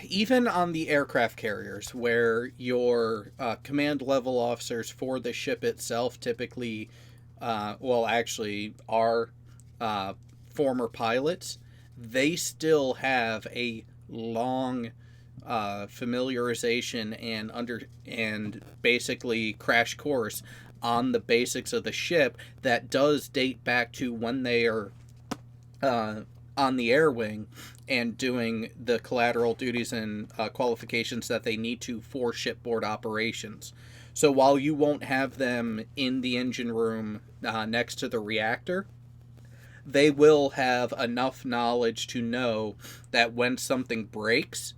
Even on the aircraft carriers, where your command level officers for the ship itself typically, actually are former pilots, they still have a long familiarization and basically crash course on the basics of the ship that does date back to when they are on the air wing and doing the collateral duties and qualifications that they need to for shipboard operations. So while you won't have them in the engine room next to the reactor, they will have enough knowledge to know that when something breaks,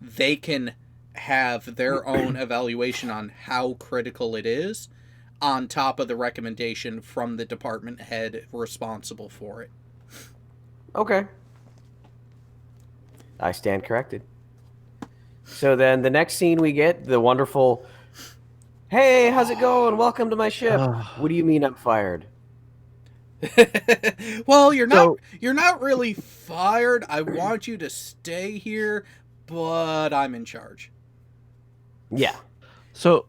they can have their own evaluation on how critical it is on top of the recommendation from the department head responsible for it. Okay. I stand corrected. So then the next scene we get, the wonderful, "Hey, how's it going? Welcome to my ship." What do you mean I'm fired? Well, you're not really fired. I want you to stay here, but I'm in charge. Yeah. So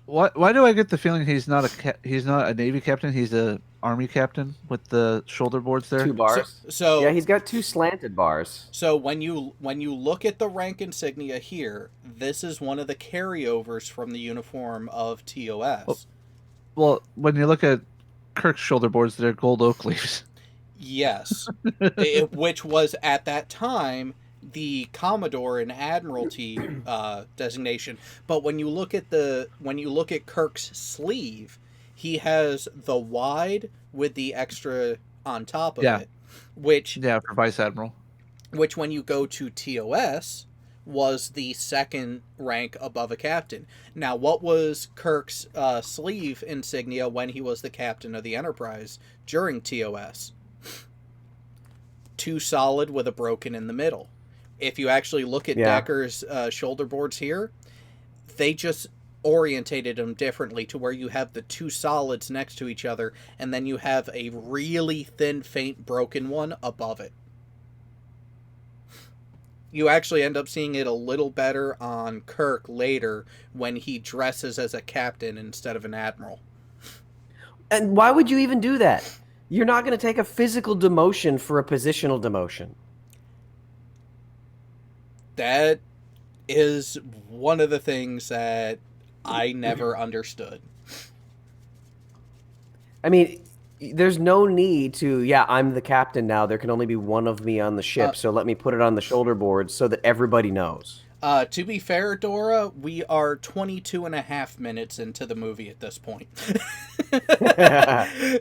why do I get the feeling he's not a Navy captain? He's a Army captain with the shoulder boards there. 2 bars. So yeah, he's got 2 slanted bars. So when you look at the rank insignia here, this is one of the carryovers from the uniform of TOS. Well, when you look at Kirk's shoulder boards, they're gold oak leaves. Yes, which was at that time the Commodore and Admiralty designation. But when you look at Kirk's sleeve, he has the wide with the extra on top of it, which for Vice Admiral. Which when you go to TOS was the second rank above a captain. Now, what was Kirk's sleeve insignia when he was the captain of the Enterprise during TOS? 2 solid with a broken in the middle. If you actually look at Decker's shoulder boards here, they just orientated them differently to where you have the 2 solids next to each other, and then you have a really thin, faint, broken one above it. You actually end up seeing it a little better on Kirk later when he dresses as a captain instead of an admiral. And why would you even do that? You're not going to take a physical demotion for a positional demotion. That is one of the things that I never understood. I mean, there's no need to, I'm the captain now. There can only be one of me on the ship, so let me put it on the shoulder board so that everybody knows. To be fair, Dora, we are 22 and a half minutes into the movie at this point.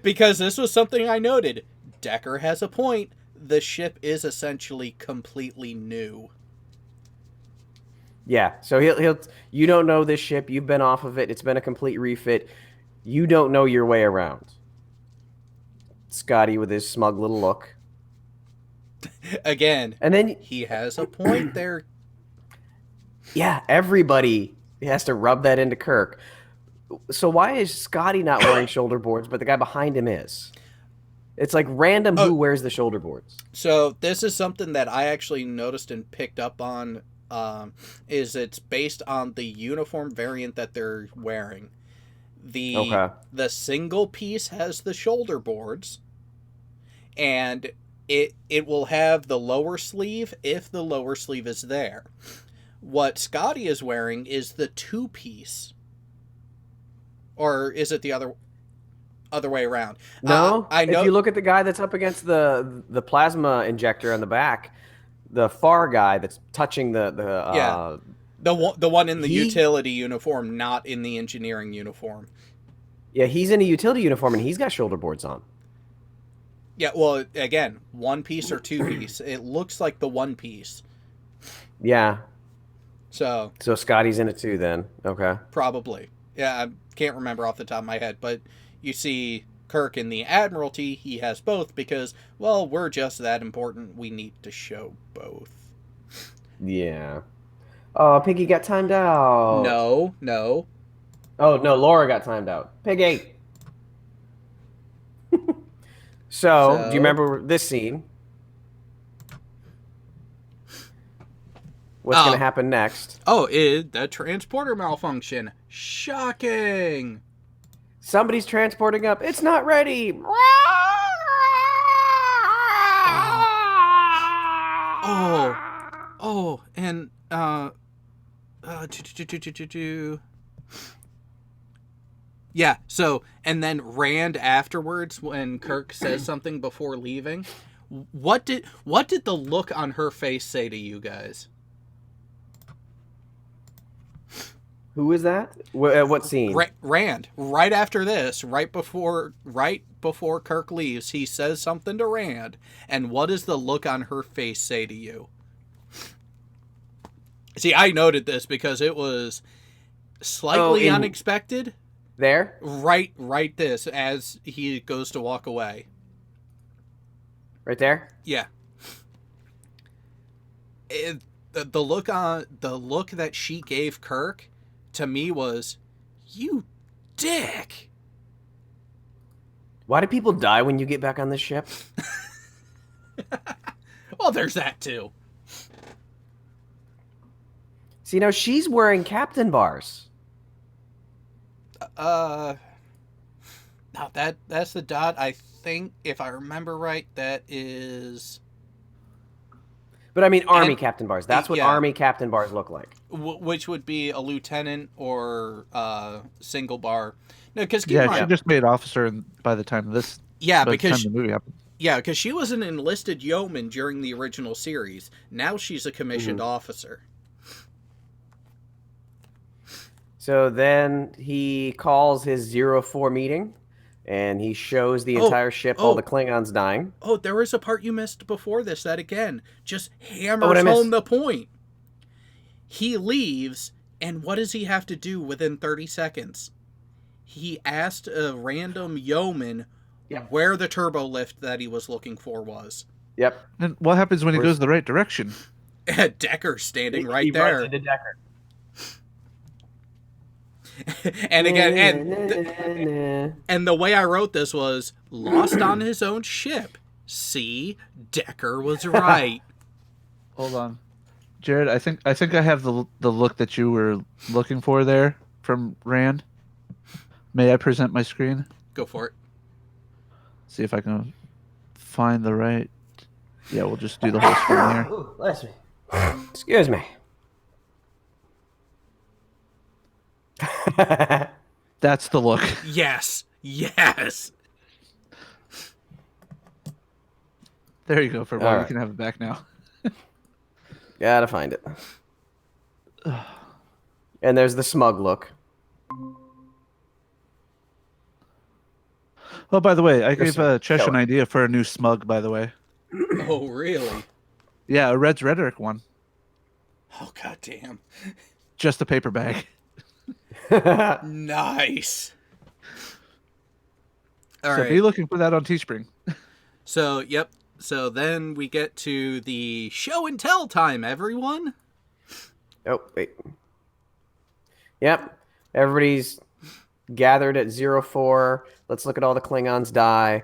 Because this was something I noted. Decker has a point. The ship is essentially completely new. Yeah, so he'll you don't know this ship. You've been off of it. It's been a complete refit. You don't know your way around. Scotty with his smug little look. Again, and then he has a point there. Yeah, everybody has to rub that into Kirk. So why is Scotty not wearing shoulder boards, but the guy behind him is? It's like random who wears the shoulder boards. So this is something that I actually noticed and picked up on. Is it's based on the uniform variant that they're wearing. The single piece has the shoulder boards, and it will have the lower sleeve if the lower sleeve is there. What Scotty is wearing is the 2-piece. Or is it the other way around? No, I know. if you look at the guy that's up against the plasma injector on the back, the far guy that's touching the one in the utility uniform, not in the engineering uniform. Yeah, he's in a utility uniform and he's got shoulder boards on. Yeah, well, again, 1-piece or 2-piece. It looks like the 1-piece. Yeah. So Scotty's in it too then. Okay. Probably. Yeah, I can't remember off the top of my head, but you see Kirk in the Admiralty, he has both because, well, we're just that important. We need to show both. Yeah. Oh, Piggy got timed out. No. Oh, no, Laura got timed out. Piggy! So, do you remember this scene? What's going to happen next? Oh, the transporter malfunction. Shocking! Somebody's transporting up. It's not ready! Oh, and, yeah, so, and then Rand afterwards, when Kirk says something before leaving, what did the look on her face say to you guys? Who is that? What scene? Rand. Right after this, right before Kirk leaves, he says something to Rand, and what does the look on her face say to you? See, I noted this because it was slightly unexpected. There? Right this, as he goes to walk away. Right there? Yeah. The look that she gave Kirk, to me, was, you dick. Why do people die when you get back on this ship? Well, there's that too. See, now she's wearing captain bars. No, that's the dot. I think, if I remember right, that is. But I mean, Army captain bars. That's what Army captain bars look like. Which would be a lieutenant or single bar. No, because she just made officer by the time this. Yeah, because the movie happened. Yeah, because she was an enlisted yeoman during the original series. Now she's a commissioned officer. So then he calls his 04 meeting, and he shows the entire ship, all the Klingons dying. Oh, there is a part you missed before this that, again, just hammers home the point. He leaves, and what does he have to do within 30 seconds? He asked a random yeoman where the turbo lift that he was looking for was. Yep. And what happens when he goes the right direction? Decker's standing right he there. Runs into Decker. And again, and the way I wrote this was, lost on his own ship. See, Decker was right. Hold on, Jared. I think I have the look that you were looking for there from Rand. May I present my screen? Go for it. See if I can find the right. Yeah, we'll just do the whole screen here. Ooh, bless me. Excuse me. That's the look. Yes. There you go, for one. You can have it back now. Gotta find it. And there's the smug look. Oh, by the way, I gave Chesh an idea for a new smug, by the way. Oh, really? Yeah, a Red's Rhetoric one. Oh, goddamn. Just a paper bag. Nice. All right. Be looking for that on Teespring. So, yep. So then we get to the show and tell time, everyone. Oh, wait. Yep. Everybody's gathered at 04. Let's look at all the Klingons die.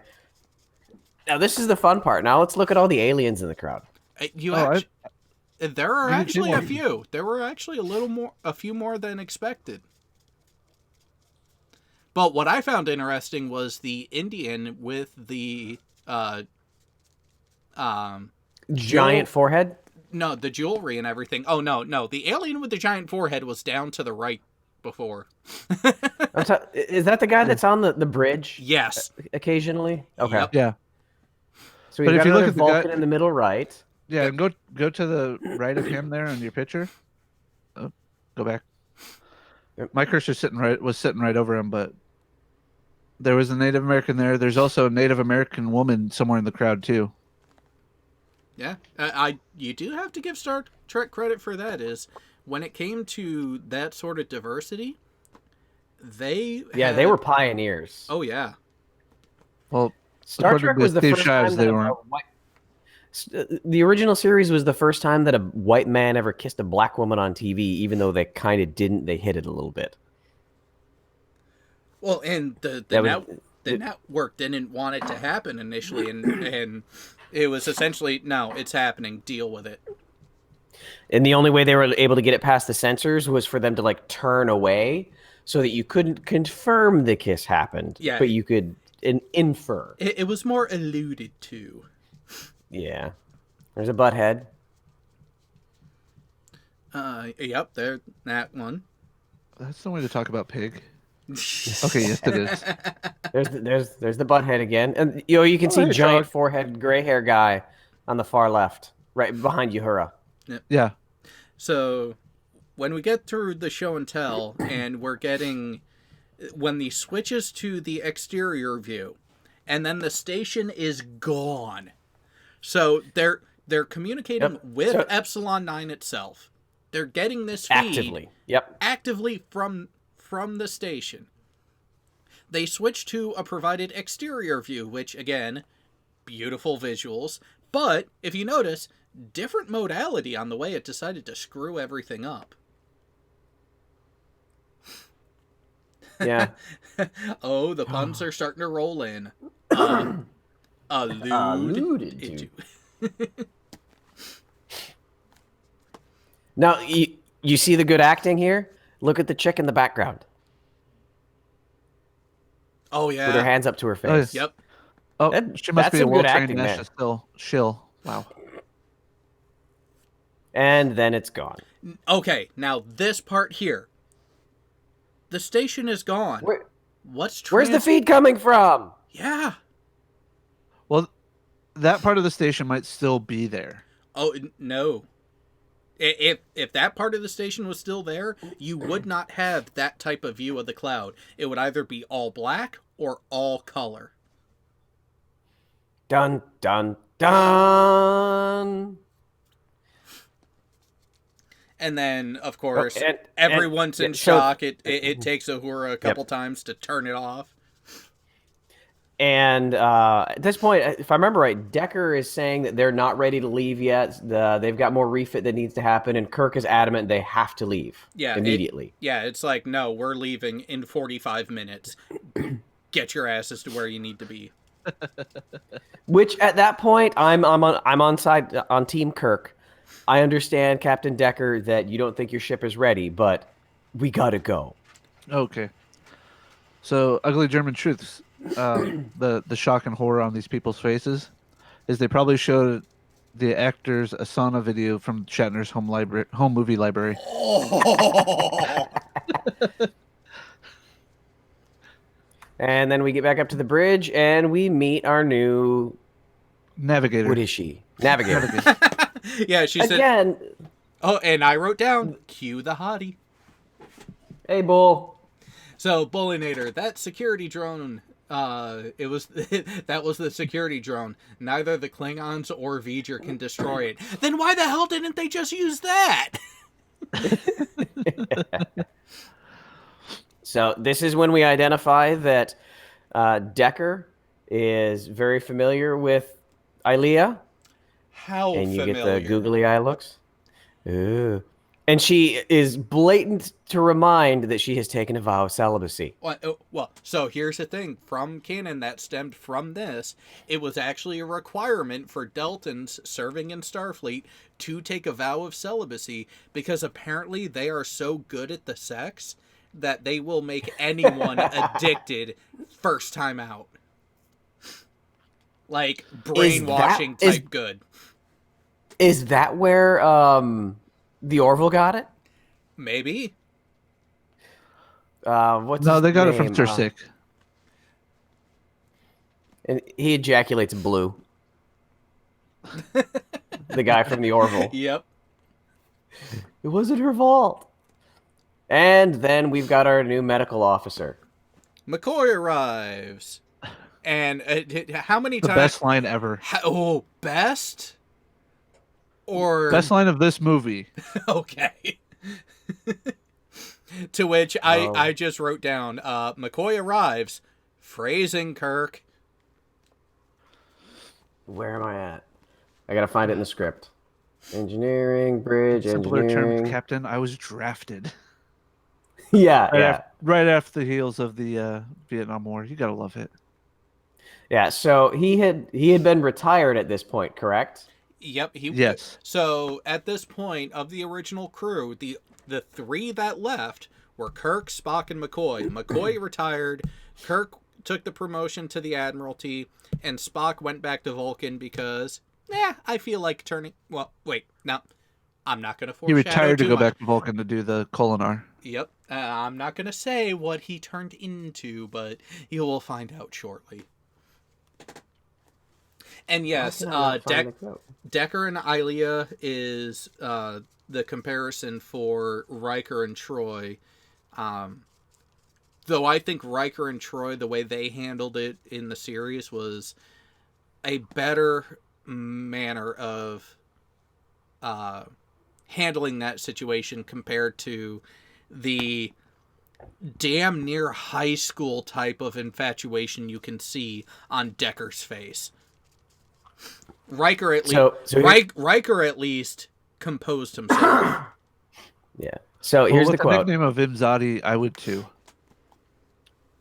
Now, this is the fun part. Now let's look at all the aliens in the crowd. There are actually a few. There were actually a few more than expected. But what I found interesting was the Indian with the Giant forehead? No, the jewelry and everything. Oh, no. The alien with the giant forehead was down to the right before. Is that the guy that's on the bridge? Yes. Occasionally? Okay. Yep. Yeah. So we've But if got you look another at the guy- Vulcan in the middle right. Yeah, and go to the right of him there in your picture. Oh, go back. Yep. My cursor was sitting right over him, but there was a Native American there. There's also a Native American woman somewhere in the crowd too. Yeah. You do have to give Star Trek credit for that, is when it came to that sort of diversity, they were pioneers. Oh, yeah. Well, Star according Trek to was the Steve first Shives, time they that weren't. the original series was the first time that a white man ever kissed a black woman on TV, even though they kind of didn't. They hid it a little bit. Well, and the network didn't want it to happen initially, and it was essentially, no, it's happening, deal with it. And the only way they were able to get it past the censors was for them to like turn away so that you couldn't confirm the kiss happened, but you could infer. It was more alluded to. Yeah. There's a butt head. Yep, there, that one. That's no way to talk about pig. Okay, yes, it is. There's the butt head again, and you can see hey, giant dog. forehead, gray hair guy on the far left, right behind Uhura. Yeah. So when we get through the show and tell, and when the switches to the exterior view, and then the station is gone. So they're communicating with Epsilon 9 itself. They're getting this feed actively from the station. They switch to a provided exterior view, which again, beautiful visuals. But if you notice, different modality on the way it decided to screw everything up. Yeah. Oh, the puns are starting to roll in. Alluded to. Now, you see the good acting here? Look at the chick in the background. Oh, yeah. With her hands up to her face. Yep. Oh, she must that's be a some good well-trained acting, man. shill. Wow. And then it's gone. Okay, now this part here. The station is gone. Where's the feed coming from? Yeah. Well, that part of the station might still be there. Oh, no. If that part of the station was still there, you would not have that type of view of the cloud. It would either be all black or all color. Dun, dun, dun. And then, of course, everyone's in shock. It takes Uhura a couple times to turn it off. And at this point, if I remember right, Decker is saying that they're not ready to leave yet. They've got more refit that needs to happen, and Kirk is adamant they have to leave immediately. It's like, no, we're leaving in 45 minutes. Get your asses to where you need to be. Which at that point, I'm on Team Kirk. I understand, Captain Decker, that you don't think your ship is ready, but we gotta go. Okay. So, ugly German truths. The shock and horror on these people's faces is they probably showed the actors a sauna video from Shatner's home movie library. And then we get back up to the bridge, and we meet our new navigator. What is she? Navigator. Yeah, she said. Again. Oh, and I wrote down, cue the hottie. Hey, Bull. So, Bullinator, that security drone, that was the security drone. Neither the Klingons or V'ger can destroy it. Then why the hell didn't they just use that? So this is when we identify that Decker is very familiar with Ilea. How and you familiar? get the googly eye looks. Ooh. And she is blatant to remind that she has taken a vow of celibacy. Well, so here's the thing. From canon that stemmed from this, it was actually a requirement for Deltans serving in Starfleet to take a vow of celibacy because apparently they are so good at the sex that they will make anyone addicted first time out. Like brainwashing type good. Is that where the Orville got it? Maybe. What's No, his they got it name? from Tursik. And he ejaculates blue. The guy from the Orville. Yep. It wasn't her fault. And then we've got our new medical officer. McCoy arrives. And how many The times? best line ever. Best? Or Best line of this movie. okay. To which I just wrote down, McCoy arrives, phrasing Kirk. Where am I at? I gotta find it in the script. Engineering, bridge, Simpler engineering. term, Captain, I was drafted. Yeah. Right after the heels of the Vietnam War. You gotta love it. Yeah, so he had been retired at this point, correct? Yep. Yes. So at this point of the original crew, the three that left were Kirk, Spock, and McCoy. McCoy retired. Kirk took the promotion to the Admiralty, and Spock went back to Vulcan because, I feel like turning. Well, wait, no, I'm not going to foreshadow. He retired to too go much. back to Vulcan to do the Kolinar. Yep. I'm not going to say what he turned into, but you will find out shortly. And yes, Decker and Ilia is the comparison for Riker and Troy. Though I think Riker and Troy, the way they handled it in the series, was a better manner of handling that situation compared to the damn near high school type of infatuation you can see on Decker's face. Riker at least composed himself. Yeah. So here's the quote. With the nickname of Imzadi, I would too.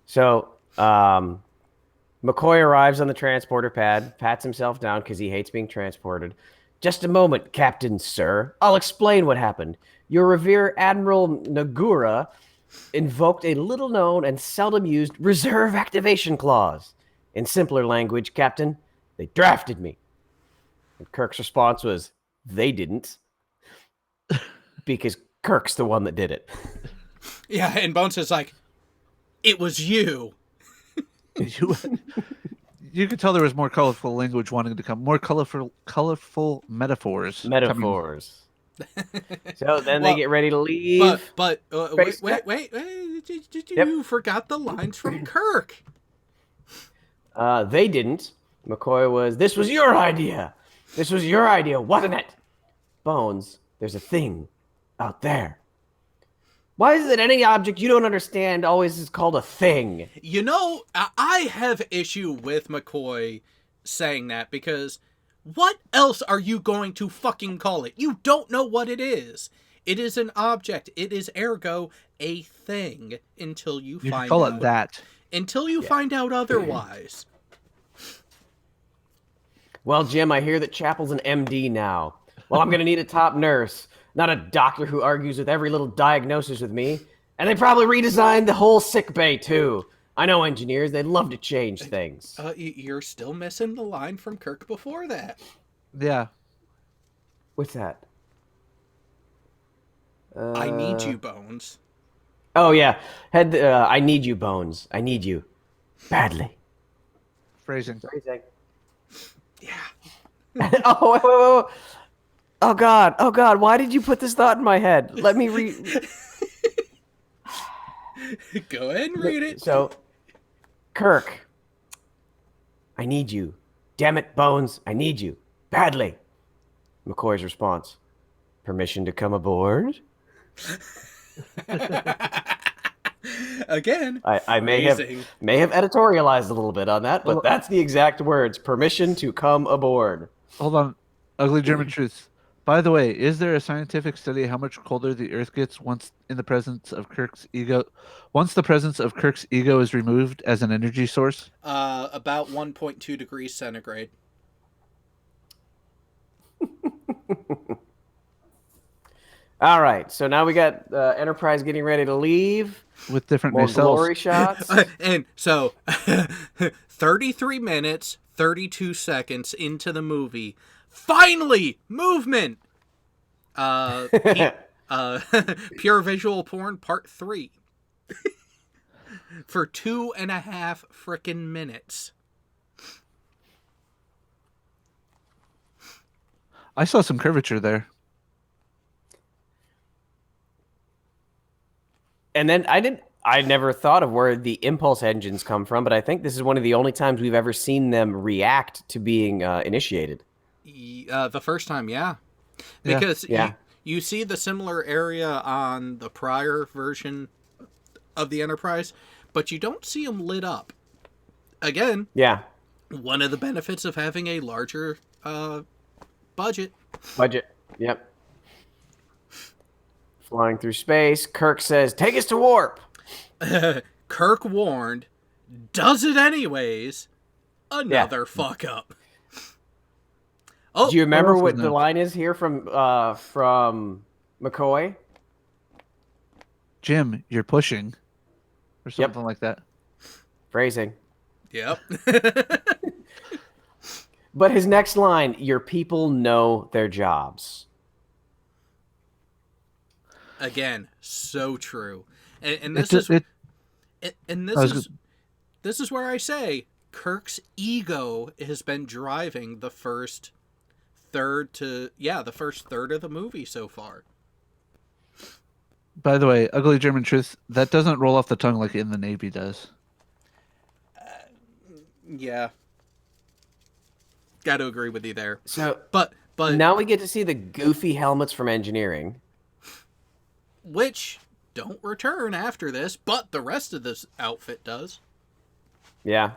So McCoy arrives on the transporter pad, pats himself down because he hates being transported. Just a moment, Captain, sir. I'll explain what happened. Your revered Admiral Nagura invoked a little-known and seldom-used reserve activation clause. In simpler language, Captain, they drafted me. And Kirk's response was, they didn't. Because Kirk's the one that did it. Yeah, and Bones is like, it was you. You could tell there was more colorful language wanting to come, more colorful metaphors. So then they get ready to leave. But wait. You forgot the lines from Kirk. They didn't. McCoy was, this was your idea. This was your idea, wasn't it? Bones, there's a thing out there. Why is it any object you don't understand always is called a thing? You know, I have issue with McCoy saying that because what else are you going to fucking call it? You don't know what it is. It is an object. It is ergo a thing until you find out. You call it that. Until you find out otherwise. Well, Jim, I hear that Chapel's an MD now. Well, I'm going to need a top nurse, not a doctor who argues with every little diagnosis with me. And they probably redesigned the whole sick bay, too. I know engineers, they'd love to change things. You're still missing the line from Kirk before that. Yeah. What's that? I need you, Bones. Oh, yeah. I need you, Bones. I need you. Badly. Phrasing. Yeah. Oh, wait. Oh, God. Why did you put this thought in my head? Let me read. Go ahead and read it. So, Kirk, I need you. Damn it, Bones, I need you. Badly. McCoy's response, permission to come aboard? Again, I may have editorialized a little bit on that, but that's the exact words. Permission to come aboard. Hold on. Ugly German truth. By the way, is there a scientific study how much colder the Earth gets once the presence of Kirk's ego is removed as an energy source? About 1.2 degrees centigrade. All right, so now we got Enterprise getting ready to leave. With different more nacelles. glory shots. And so, 33 minutes, 32 seconds into the movie, finally, movement! Pure visual porn part 3. For 2.5 frickin' minutes. I saw some curvature there. And then I never thought of where the impulse engines come from, but I think this is one of the only times we've ever seen them react to being initiated. The first time, yeah. Yeah. Because Yeah. you see the similar area on the prior version of the Enterprise, but you don't see them lit up. Again, Yeah. one of the benefits of having a larger budget. Yep. Flying through space. Kirk says, "Take us to warp." Kirk warned, does it anyways. Another fuck up. Oh, Do you remember else what was the next? line is here from McCoy? Jim, you're pushing, or something like that. Phrasing. Yep. But his next line, "Your people know their jobs." Again, so true. And It this ju- it- this is where I say Kirk's ego has been driving the first third of the movie so far. By the way, ugly German truth, that doesn't roll off the tongue like in the Navy does. Yeah. Got to agree with you there. So But now we get to see the goofy helmets from engineering. which don't return after this, but the rest of this outfit does. Yeah.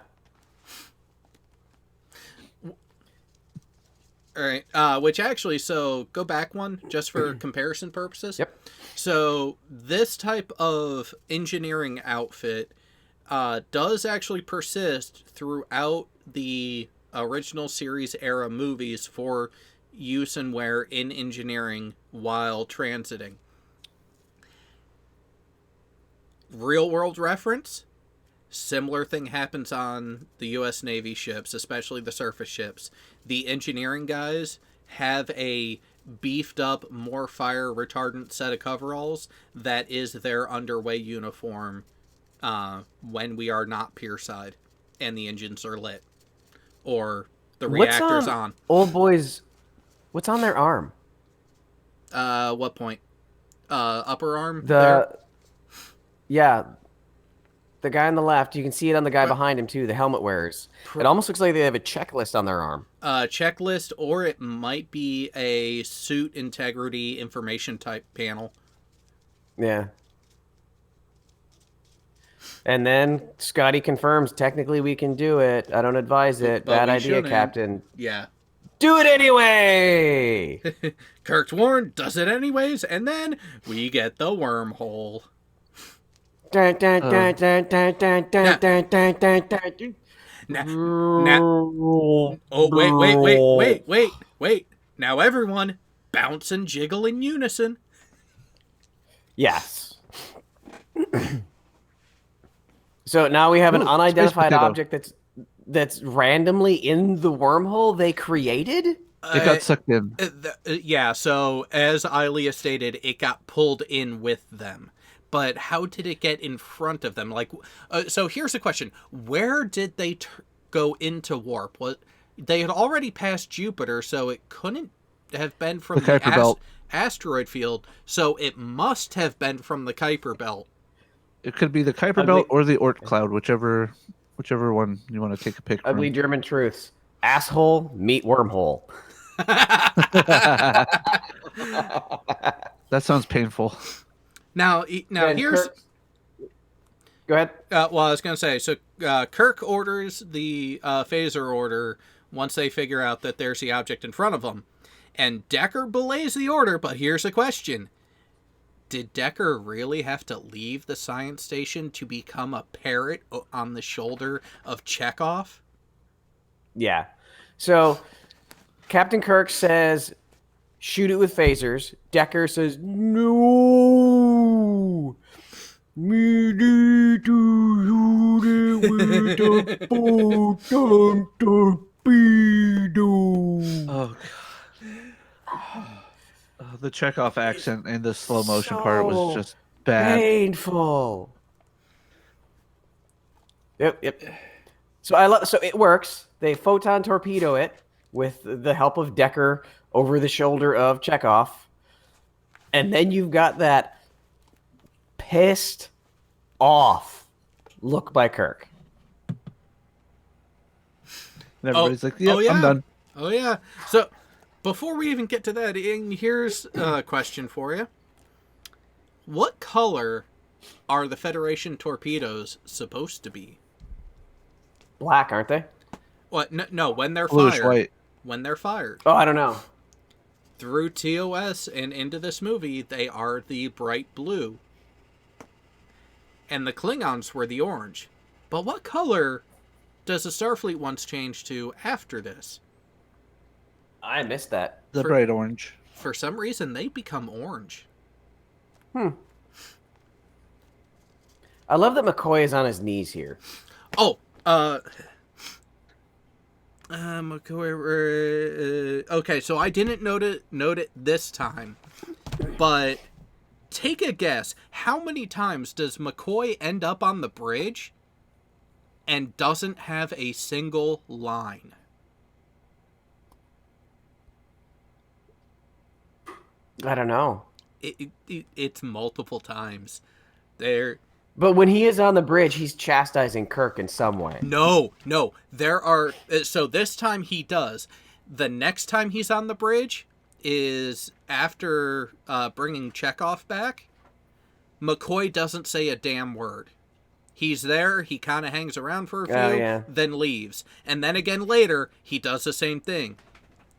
All right. Which actually, so go back one just for comparison purposes. Yep. So this type of engineering outfit does actually persist throughout the original series era movies for use and wear in engineering while transiting. Real world reference, similar thing happens on the U.S. Navy ships, especially the surface ships. The engineering guys have a beefed up, more fire retardant set of coveralls that is their underway uniform when we are not pierside and the engines are lit or the reactor's on. Old boys, what's on their arm? What point? Upper arm? there? Yeah. The guy on the left, you can see it on the guy behind him too, the helmet wearers. It almost looks like they have a checklist on their arm. Checklist, or it might be a suit integrity information type panel. Yeah. And then Scotty confirms, technically we can do it. I don't advise it. But Bad we idea, shouldn't. Captain. Yeah. Do it anyway! Kirk's warned, does it anyways, and then we get the wormhole. Dun, dun, dun, dun, dun, dun, dun, dun, dun, dun, dun. Oh, wait. Now everyone, bounce and jiggle in unison. Yes. So now we have an Ooh, unidentified space potato. object that's randomly in the wormhole they created? It got sucked in. Yeah, so as Ilea stated, it got pulled in with them. But how did it get in front of them? Like, so here's the question: where did they go into warp? They had already passed Jupiter, so it couldn't have been from The Kuiper Belt. asteroid field. So it must have been from the Kuiper Belt. It could be the Kuiper Belt or the Oort cloud, whichever one you want to take a pic from. Ugly German truths. Asshole, meet wormhole. That sounds painful. Now here's. Go ahead. Well, I was going to say, so Kirk orders the phaser order once they figure out that there's the object in front of them. And Decker belays the order, but here's the question. Did Decker really have to leave the science station to become a parrot on the shoulder of Chekhov? Yeah. So Captain Kirk says, shoot it with phasers. Decker says, no. Me need to shoot it with the boat. Dun, dun, Torpedo. Oh, God. The Chekhov accent in the slow motion part was just bad. Painful. Yep. So I love. So it works. They photon torpedo it with the help of Decker over the shoulder of Chekhov, and then you've got that pissed off look by Kirk. And everybody's like, "Yep, I'm done." Oh yeah. So before we even get to that, here's a question for you. What color are the Federation torpedoes supposed to be? Black, aren't they? What? No, when they're Bluish fired. white. When they're fired. Oh, I don't know. Through TOS and into this movie, they are the bright blue. And the Klingons were the orange. But what color does the Starfleet ones change to after this? I missed that. The bright orange. For some reason, they become orange. I love that McCoy is on his knees here. Oh, McCoy. Okay, so I didn't note it this time, but take a guess. How many times does McCoy end up on the bridge and doesn't have a single line? I don't know. It's multiple times. But when he is on the bridge, he's chastising Kirk in some way. No. There are... So this time he does. The next time he's on the bridge is after bringing Chekhov back. McCoy doesn't say a damn word. He's there, he kind of hangs around for a few, then leaves. And then again later, he does the same thing.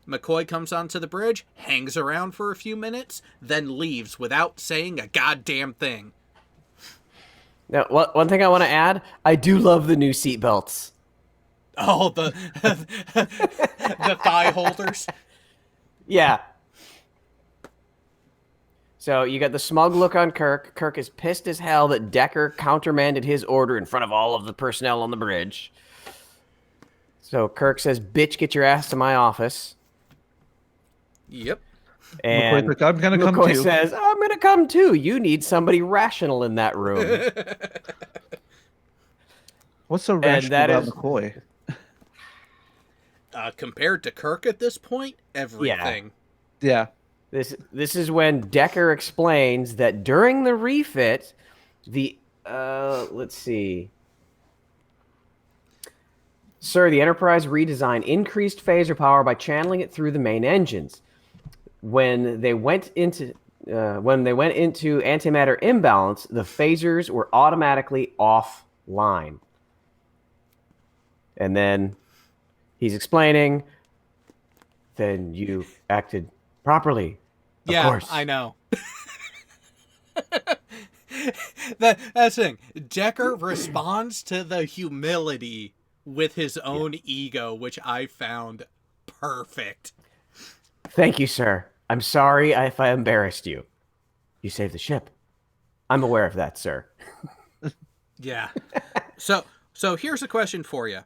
McCoy comes onto the bridge, hangs around for a few minutes, then leaves without saying a goddamn thing. Now, one thing I want to add, I do love the new seatbelts. Oh, the thigh holders. Yeah. So you got the smug look on Kirk. Kirk is pissed as hell that Decker countermanded his order in front of all of the personnel on the bridge. So Kirk says, "Bitch, get your ass to my office." Yep. And McCoy's like, "I'm gonna come McCoy too." says, "I'm gonna come too. You need somebody rational in that room." What's so rational about McCoy? Compared to Kirk at this point, everything. Yeah. This is when Decker explains that during the refit, let's see. Sir, the Enterprise redesign increased phaser power by channeling it through the main engines. When they went into antimatter imbalance, the phasers were automatically offline. And then he's explaining, then you acted properly. Of course. I know. That's the thing. Decker responds to the humility with his own ego, which I found perfect. Thank you, sir. I'm sorry if I embarrassed you. You saved the ship. I'm aware of that, sir. Yeah. So here's a question for you.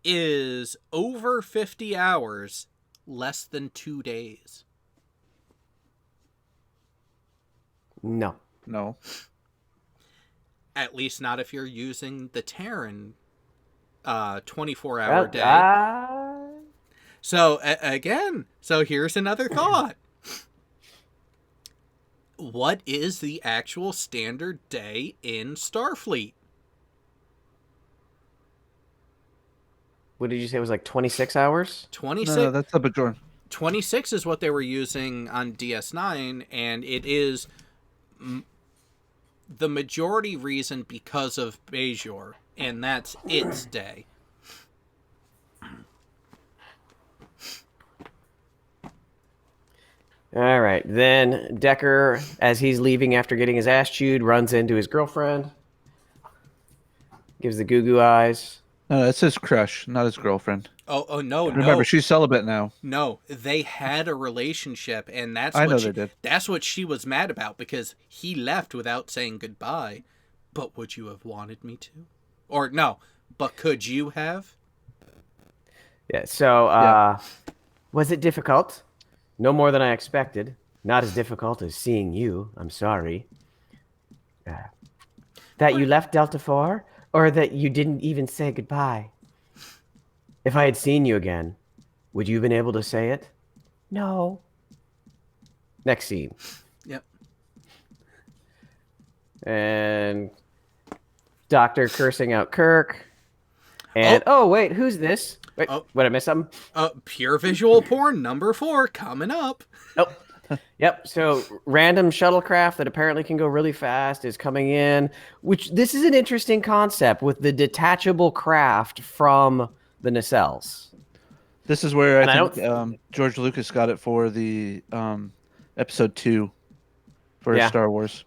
Is over 50 hours less than 2 days? No. At least not if you're using the Terran 24-hour day. So, again, here's another thought. What is the actual standard day in Starfleet? What did you say? It was like 26 hours? 26. No, that's up at Jordan. 26 is what they were using on DS9, and it is the majority reason because of Bajor, and that's its day. All right. Then Decker, as he's leaving after getting his ass chewed, runs into his girlfriend. Gives the goo-goo eyes. No, it's his crush, not his girlfriend. Oh no! Remember, she's celibate now. No, they had a relationship, and that's I what know she, they did. That's what she was mad about, because he left without saying goodbye. But would you have wanted me to? Or no, but could you have? Yeah. So, Yeah. was it difficult? No more than I expected. Not as difficult as seeing you. I'm sorry. That you left Delta 4, or that you didn't even say goodbye? If I had seen you again, would you have been able to say it? No. Next scene. Yep. And Doctor cursing out Kirk. And oh wait, who's this? Wait, Oh. what, I miss something? Pure visual porn number 4 coming up. Nope. Yep. So random shuttlecraft that apparently can go really fast is coming in, which this is an interesting concept with the detachable craft from the nacelles. This is where And I I think George Lucas got it for the episode 2 for Yeah. Star Wars.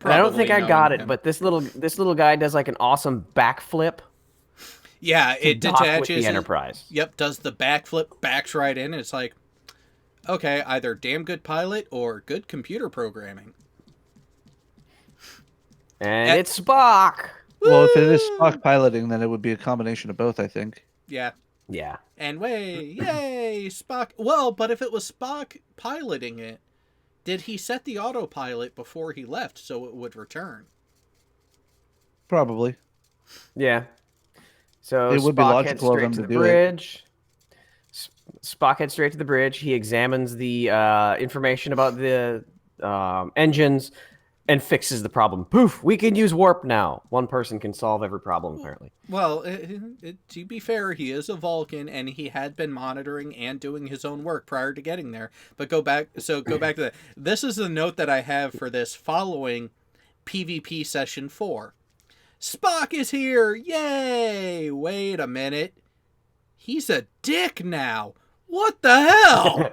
And I don't think I Probably got knowing it, him. but this little guy does like an awesome backflip. Yeah, to it dock with detaches. the Enterprise. Yep, does the backflip, backs right in. It's like, okay, either damn good pilot or good computer programming. And it's Spock. Well, if it is Spock piloting, then it would be a combination of both, I think. Yeah. Yeah. And yay, Spock. Well, but if it was Spock piloting it, did he set the autopilot before he left so it would return? Probably. Yeah. So It would be Spock heads logical of straight him to to the do it. bridge. Spock heads straight to the bridge. He examines the information about the engines and fixes the problem. Poof! We can use warp now. One person can solve every problem, apparently. Well, to be fair, he is a Vulcan, and he had been monitoring and doing his own work prior to getting there. But go back to that. This is the note that I have for this following PvP session 4. Spock is here! Yay! Wait a minute. He's a dick now. What the hell?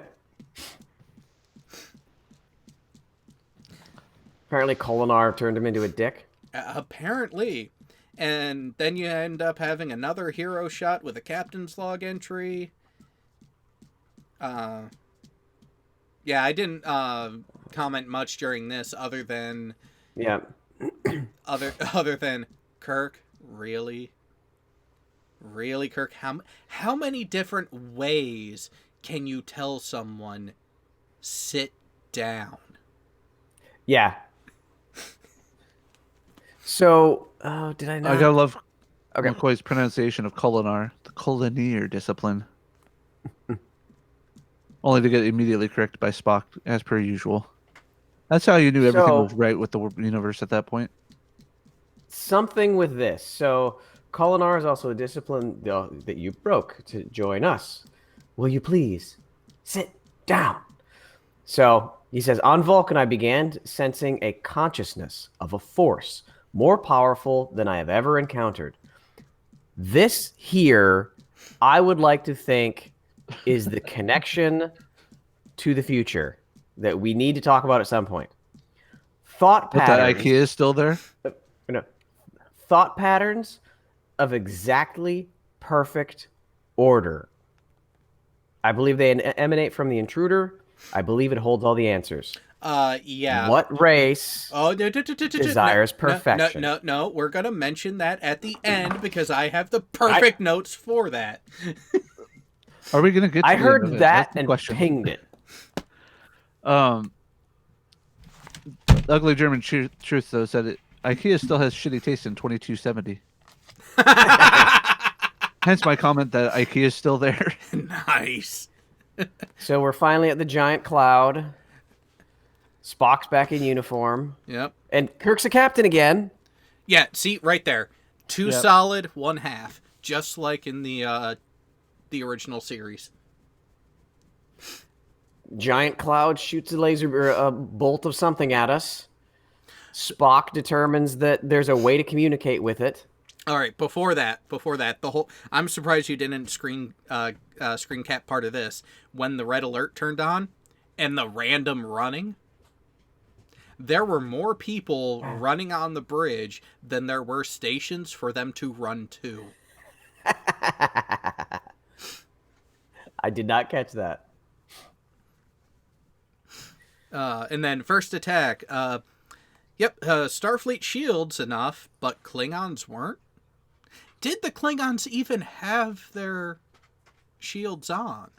Apparently, Kolinar turned him into a dick. Apparently. And then you end up having another hero shot with a captain's log entry. Yeah, I didn't comment much during this other than other than Kirk, really? Really, Kirk? How many different ways can you tell someone sit down? Yeah. So, did I not? I gotta love McCoy's pronunciation of Kolinar, the Collinear discipline. Only to get immediately corrected by Spock, as per usual. That's how you knew everything was right with the universe at that point. Something with this. So, Kolinar is also a discipline that you broke to join us. Will you please sit down? So, he says, on Vulcan, I began sensing a consciousness of a force more powerful than I have ever encountered. This here, I would like to think, is the connection to the future that we need to talk about at some point. Thought patterns. But the IKEA is still there? No. Thought patterns of exactly perfect order. I believe they emanate from the intruder. I believe it holds all the answers. Yeah. What race desires perfection? No. We're going to mention that at the end because I have the perfect notes for that. Are we going to get to I the heard end of it? that That's the and question. pinged it. Ugly German Truth, though, said IKEA still has shitty taste in 2270. Hence my comment that IKEA is still there. Nice. So we're finally at the giant cloud. Spock's back in uniform. Yep. And Kirk's a captain again. Yeah, see, right there. 2 solid, 1 half. Just like in the original series. Giant cloud shoots a laser or a bolt of something at us. Spock determines that there's a way to communicate with it. All right, before that, I'm surprised you didn't screen cap part of this. When the red alert turned on and the random running, there were more people running on the bridge than there were stations for them to run to. I did not catch that. And then first attack. Starfleet shields enough, but Klingons weren't. Did the Klingons even have their shields on.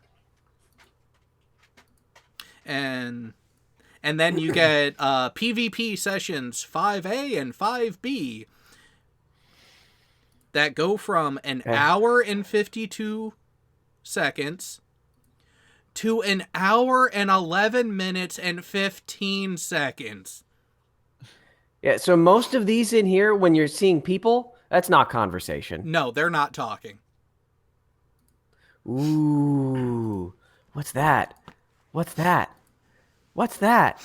And then you get PvP sessions 5A and 5B that go from an hour and 52 seconds to an hour and 11 minutes and 15 seconds. Yeah, so most of these in here, when you're seeing people, that's not conversation. No, they're not talking. Ooh, what's that? What's that? What's that?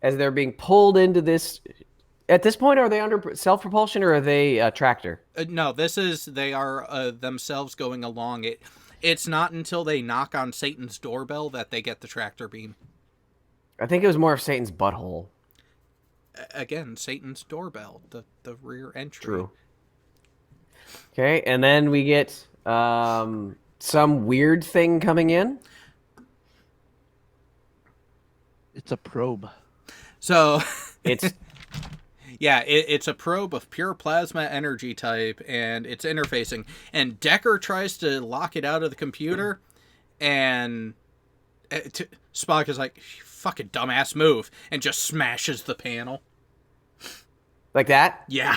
As they're being pulled into this... At this point, are they under self-propulsion or are they tractor? No, they are themselves going along. It's not until they knock on Satan's doorbell that they get the tractor beam. I think it was more of Satan's butthole. Again, Satan's doorbell, the rear entry. True. Okay, and then we get some weird thing coming in. It's a probe. So It's... Yeah, it's a probe of pure plasma energy type, and it's interfacing. And Decker tries to lock it out of the computer, and Spock is like, fucking dumbass move, and just smashes the panel. Like that? Yeah.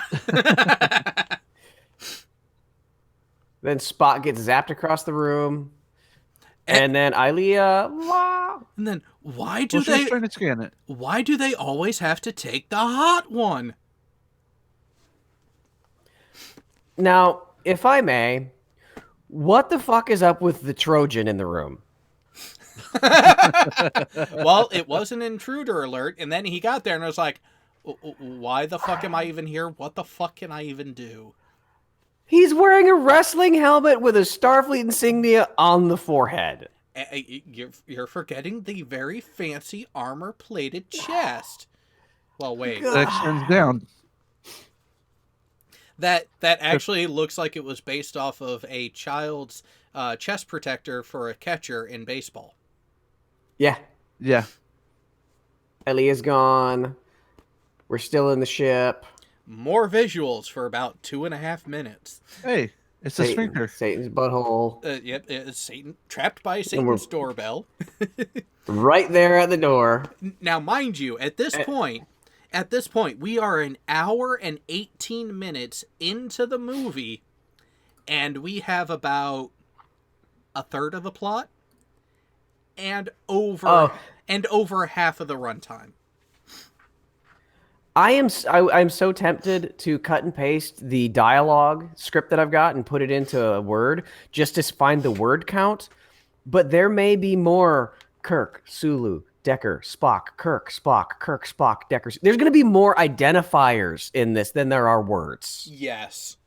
Then Spock gets zapped across the room. And then Ilea... And then why do Well, she's trying to scan it. Why do they always have to take the hot one? Now, if I may, what the fuck is up with the Trojan in the room? Well, it was an intruder alert, and then he got there and was like, why the fuck am I even here? What the fuck can I even do? He's wearing a wrestling helmet with a Starfleet insignia on the forehead. You're forgetting the very fancy armor-plated chest. Well, wait. That extends down. That actually looks like it was based off of a child's chest protector for a catcher in baseball. Yeah. Yeah. Elia's gone. We're still in the ship. More visuals for about 2.5 minutes. Hey, it's a sphincter. Satan's butthole. Yep, it's Satan trapped by Satan's doorbell. Right there at the door. Now, mind you, at this point, we are an hour and 18 minutes into the movie, and we have about a third of the plot and over half of the runtime. I'm so tempted to cut and paste the dialogue script that I've got and put it into a Word just to find the word count. But there may be more Kirk, Sulu, Decker, Spock, Kirk, Spock, Decker. There's going to be more identifiers in this than there are words. Yes.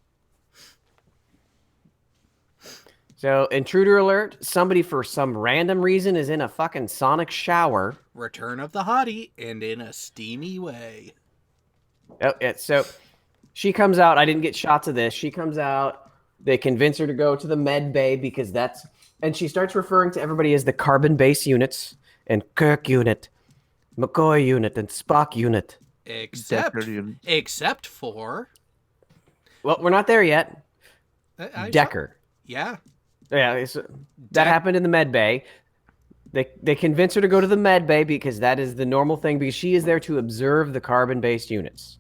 So, intruder alert, somebody for some random reason is in a fucking sonic shower. Return of the hottie, and in a steamy way. Oh, yeah, so she comes out. I didn't get shots of this. She comes out. They convince her to go to the med bay because that's... And she starts referring to everybody as the carbon base units and Kirk unit, McCoy unit, and Spock unit. Except for... Well, we're not there yet. Decker. Yeah. Yeah, that happened in the med bay. They convince her to go to the med bay because that is the normal thing because she is there to observe the carbon-based units.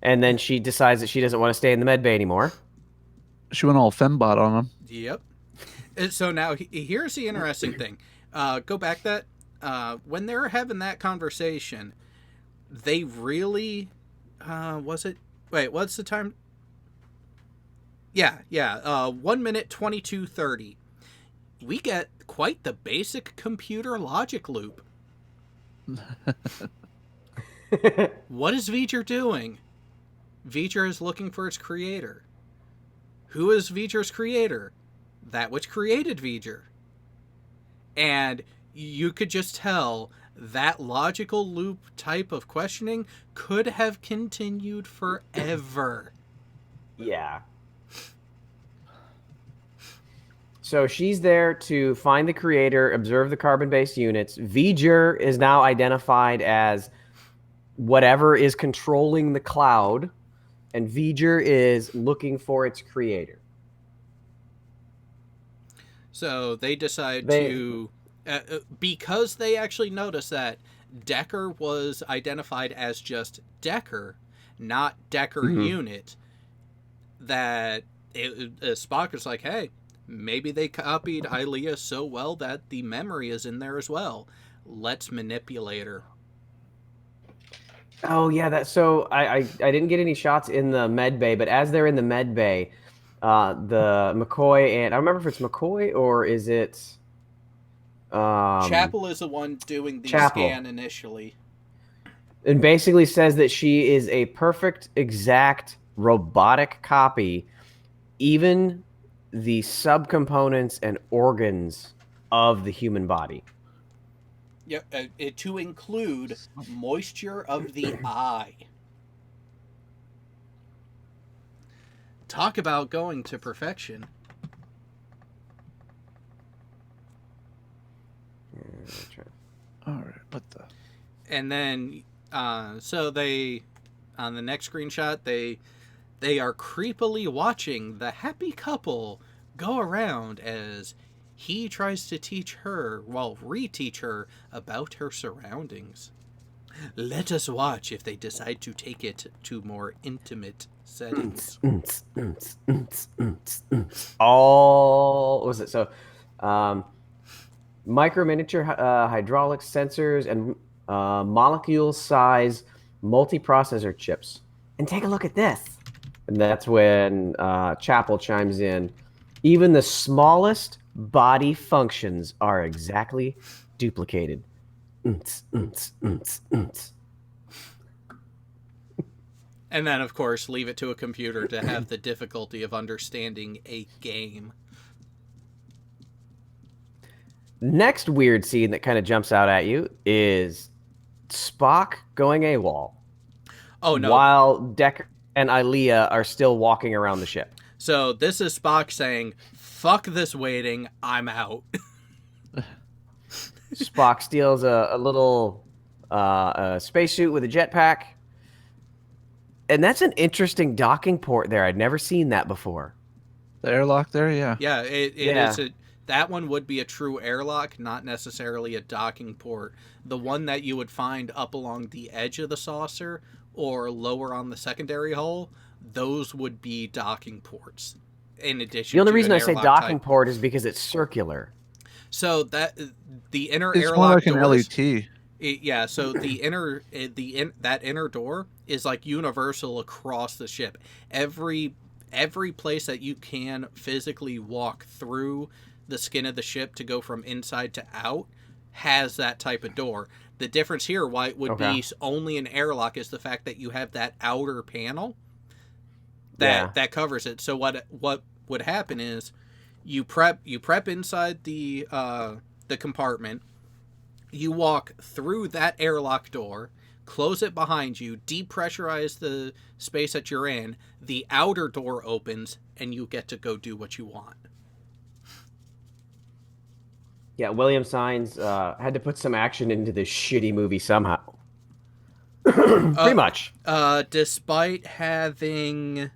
And then she decides that she doesn't want to stay in the med bay anymore. She went all fembot on them. Yep. So now here's the interesting thing. Go back when they're having that conversation, they really was it? Wait, what's the time? Yeah. 1 minute 22:30. We get quite the basic computer logic loop. What is V'ger doing? V'ger is looking for its creator. Who is V'ger's creator? That which created V'ger. And you could just tell that logical loop type of questioning could have continued forever. Yeah. So she's there to find the creator, observe the carbon-based units. V'ger is now identified as whatever is controlling the cloud. and V'ger is looking for its creator. So they decide to, because they actually noticed that Decker was identified as just Decker, not Decker unit, that Spock is like, hey, maybe they copied Ilia so well that the memory is in there as well. Let's manipulate her. Oh yeah, so I didn't get any shots in the med bay, but as they're in the med bay, the McCoy and I don't remember if it's McCoy or is it Chapel is the one doing the scan initially. It basically says that she is a perfect, exact robotic copy, even the subcomponents and organs of the human body. Yep, to include moisture of the eye. Talk about going to perfection. All right, what the? And then, so they, on the next screenshot, they are creepily watching the happy couple go around as he tries to teach her, reteach her about her surroundings. Let us watch if they decide to take it to more intimate settings. All was it so? Micro miniature hydraulic sensors and molecule size multiprocessor chips. And take a look at this. And that's when Chapel chimes in. Even the smallest body functions are exactly duplicated. And then, of course, leave it to a computer to have the difficulty of understanding a game. Next weird scene that kind of jumps out at you is Spock going AWOL. Oh, no. While Decker and Ilia are still walking around the ship. So this is Spock saying, fuck this waiting, I'm out. Spock steals a little spacesuit with a jetpack. And that's an interesting docking port there. I'd never seen that before. The airlock there, yeah. Yeah, it is that one would be a true airlock, not necessarily a docking port. The one that you would find up along the edge of the saucer or lower on the secondary hull, those would be docking ports. In addition, the only reason I say docking type port is because it's circular. So that the inner it's airlock more like doors, an LET. Yeah, so that inner door is like universal across the ship. Every place that you can physically walk through the skin of the ship to go from inside to out has that type of door. The difference here, why it would be only an airlock, is the fact that you have that outer panel that covers it. So what would happen is you prep inside the compartment. You walk through that airlock door, close it behind you, depressurize the space that you're in, the outer door opens, and you get to go do what you want. Yeah, William Saenz had to put some action into this shitty movie somehow. Pretty much. Despite having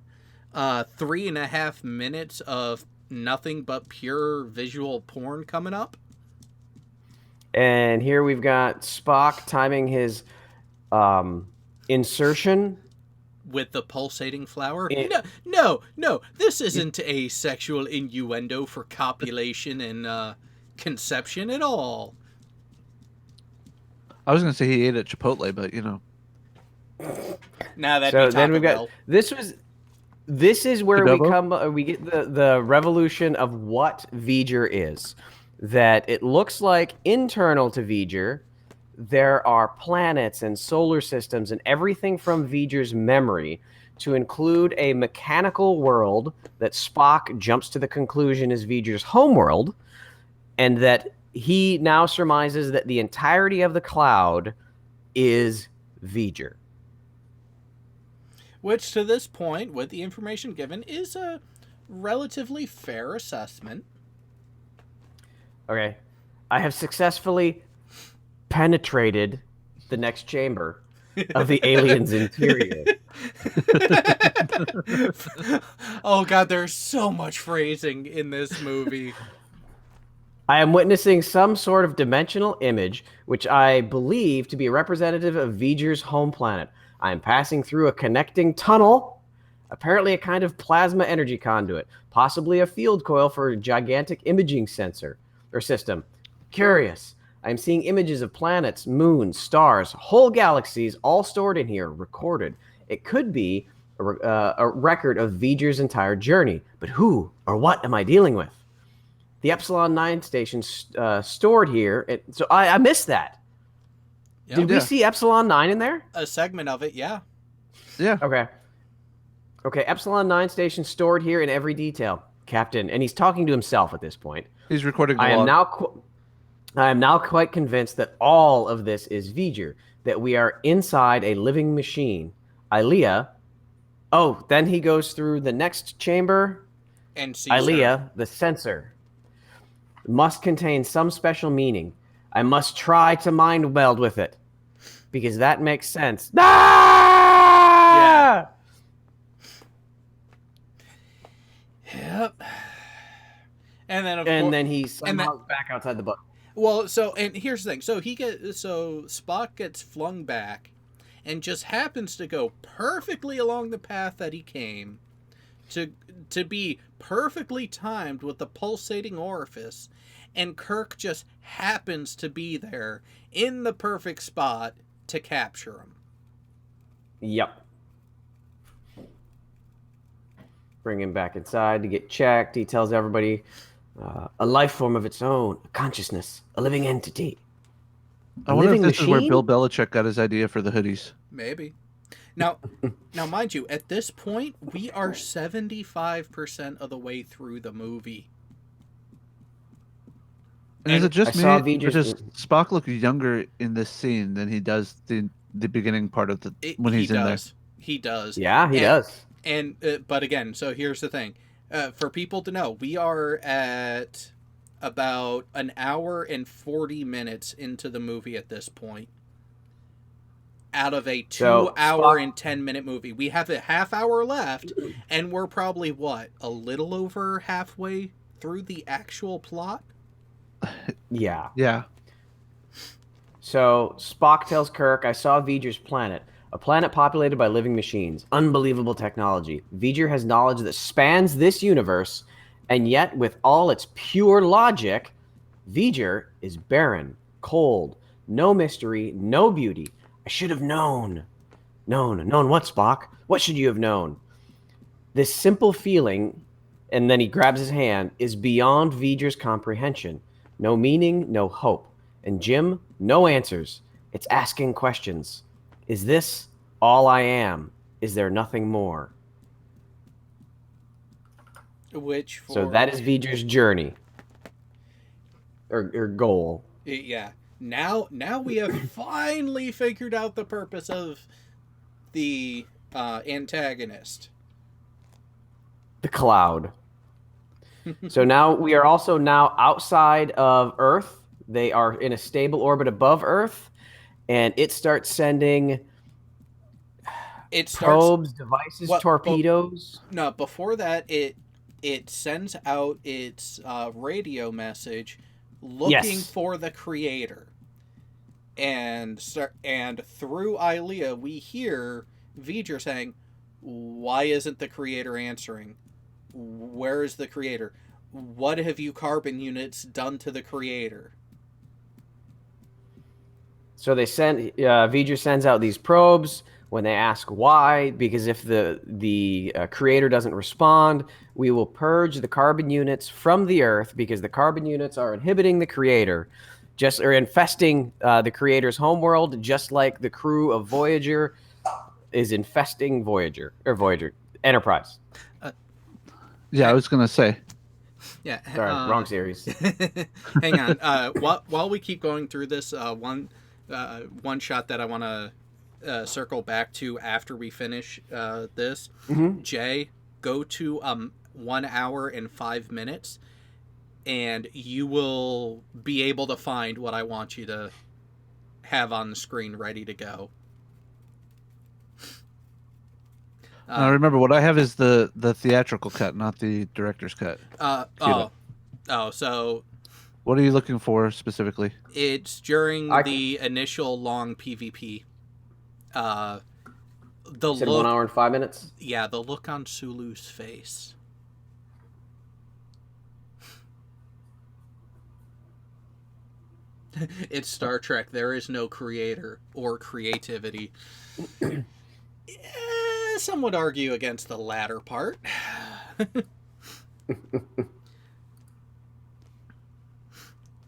3.5 minutes of nothing but pure visual porn coming up. And here we've got Spock timing his insertion with the pulsating flower. No. This isn't a sexual innuendo for copulation and conception at all. I was gonna say he ate at Chipotle, but you know. Nah, that'd be then we've got Bell. This is where we get the revolution of what V'ger is. That it looks like internal to V'ger, there are planets and solar systems and everything from V'ger's memory to include a mechanical world that Spock jumps to the conclusion is V'ger's homeworld, and that he now surmises that the entirety of the cloud is V'ger. Which, to this point, with the information given, is a relatively fair assessment. Okay. I have successfully penetrated the next chamber. of the alien's interior. Oh god, there's so much phrasing in this movie. I am witnessing some sort of dimensional image, which I believe to be representative of V'ger's home planet. I am passing through a connecting tunnel, apparently a kind of plasma energy conduit, possibly a field coil for a gigantic imaging sensor or system. Curious. I am seeing images of planets, moons, stars, whole galaxies, all stored in here, recorded. It could be a record of V'ger's entire journey, but who or what am I dealing with? The Epsilon 9 station stored here. So I missed that. Yep. Did we see Epsilon 9 in there? A segment of it, yeah. Yeah. Okay, Epsilon 9 station stored here in every detail, Captain. And he's talking to himself at this point. He's recording the I log. am now quite convinced that all of this is V'ger, that we are inside a living machine. Ilea. Oh, then he goes through the next chamber. And sees Ilea, the sensor, must contain some special meaning. I must try to mind meld with it, because that makes sense. Ah! Yep. And then then he's somehow back outside the book. Well, so and here's the thing. So Spock gets flung back and just happens to go perfectly along the path that he came to be perfectly timed with the pulsating orifice, and Kirk just happens to be there in the perfect spot to capture him. Yep. Bring him back inside to get checked. He tells everybody a life form of its own, a consciousness, a living entity. I wonder if living this is where machine? Bill Belichick got his idea for the hoodies. Maybe. Now, mind you, at this point, we are 75% of the way through the movie. And is it just I saw me? Or V'ger's- does Spock look younger in this scene than he does the beginning part of when he's in there? He does. Yeah, he does. And but again, so here's the thing. For people to know, we are at about an hour and 40 minutes into the movie at this point. Out of a 2 hour and 10-minute movie. We have a half hour left, and we're probably, a little over halfway through the actual plot? Yeah. Yeah. So Spock tells Kirk, I saw V'ger's planet, a planet populated by living machines. Unbelievable technology. V'ger has knowledge that spans this universe, and yet with all its pure logic, V'ger is barren, cold, no mystery, no beauty. I should have known. Known what, Spock? What should you have known? This simple feeling, and then he grabs his hand, is beyond V'ger's comprehension. No meaning, no hope. And Jim, no answers. It's asking questions. Is this all I am? Is there nothing more? So that is V'ger's journey. Or goal. Yeah. Now we have finally figured out the purpose of the antagonist. The cloud. So now we are also now outside of Earth. They are in a stable orbit above Earth, and it starts sending probes, devices, torpedoes. No, before that, it sends out its radio message looking for the creator. And through Ilea, we hear V'ger saying, "Why isn't the creator answering? Where is the creator? What have you carbon units done to the creator?" So they send V'ger sends out these probes when they ask why, because if the creator doesn't respond, we will purge the carbon units from the Earth, because the carbon units are inhibiting the creator, or infesting the creator's homeworld, just like the crew of Voyager is infesting Voyager Enterprise. Yeah, I was gonna say. Yeah. Sorry, wrong series. Hang on. While we keep going through this one shot that I want to circle back to after we finish this, Jay, go to 1 hour and 5 minutes, and you will be able to find what I want you to have on the screen ready to go. Remember, what I have is the theatrical cut, not the director's cut. So what are you looking for specifically? it's during the initial long PvP. The You said look, 1 hour and 5 minutes? Yeah, the look on Sulu's face. It's Star Trek. There is no creator or creativity. Some would argue against the latter part.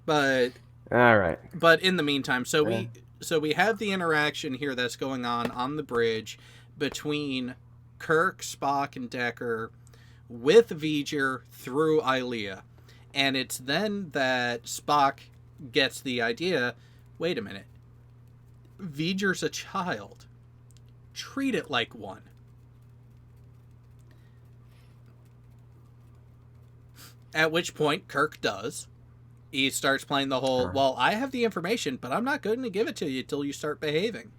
But all right. But in the meantime, so we have the interaction here that's going on the bridge between Kirk, Spock, and Decker with V'ger through Ilea. And it's then that Spock gets the idea, wait a minute, V'ger's a child. Treat it like one. At which point, Kirk does. He starts playing the whole, well, I have the information, but I'm not going to give it to you until you start behaving.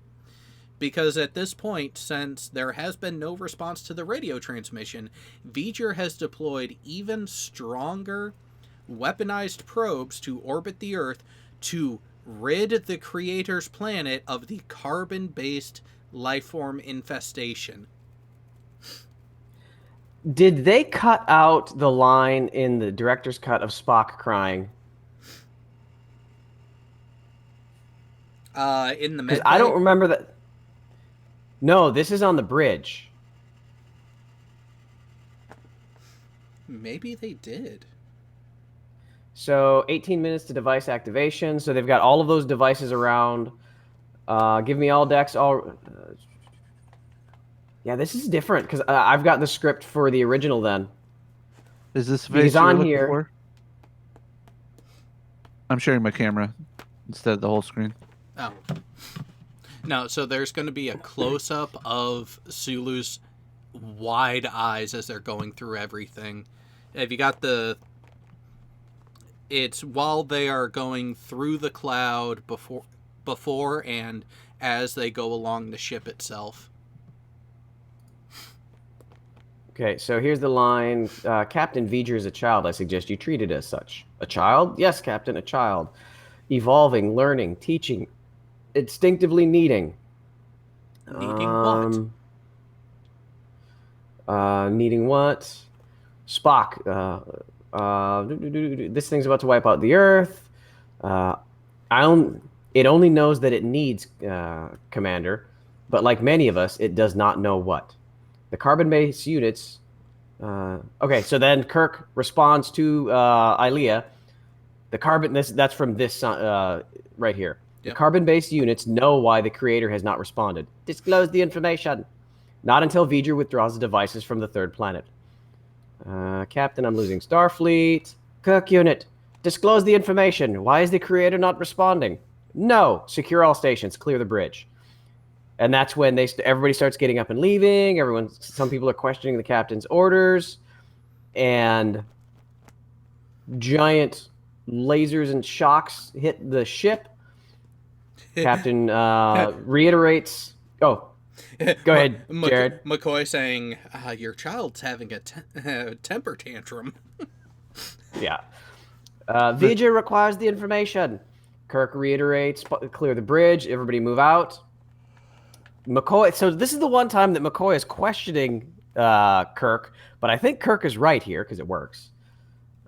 Because at this point, since there has been no response to the radio transmission, V'ger has deployed even stronger weaponized probes to orbit the Earth to rid the Creator's planet of the carbon-based lifeform infestation. Did they cut out the line in the director's cut of Spock crying? In the Because I don't remember that. No, this is on the bridge. Maybe they did. So 18 minutes to device activation. So they've got all of those devices around. Give me all decks. Yeah, this is different because I've got the script for the original. Then is this because on here? For? I'm sharing my camera instead of the whole screen. Oh. No, so there's going to be a close-up of Sulu's wide eyes as they're going through everything. Have you got the... It's while they are going through the cloud before and as they go along the ship itself. Okay, so here's the line. Captain V'ger is a child. I suggest you treat it as such. A child? Yes, Captain, a child. Evolving, learning, teaching, instinctively needing. Needing what? Needing what? Spock. This thing's about to wipe out the Earth. It only knows that it needs Commander, but like many of us, it does not know what. The carbon-based units... okay, so then Kirk responds to Ilea. The carbon... That's from this right here. Yep. The carbon-based units know why the Creator has not responded. Disclose the information. Not until V'ger withdraws the devices from the third planet. Captain, I'm losing Starfleet. Kirk unit, disclose the information. Why is the Creator not responding? No. Secure all stations. Clear the bridge. And that's when everybody starts getting up and leaving. Some people are questioning the captain's orders. And giant lasers and shocks hit the ship. Captain reiterates. Oh, go ahead, Jared. McCoy saying, your child's having a temper tantrum. Yeah. V'ger requires the information. Kirk reiterates, clear the bridge, everybody move out. McCoy, so this is the one time that McCoy is questioning Kirk, but I think Kirk is right here because it works.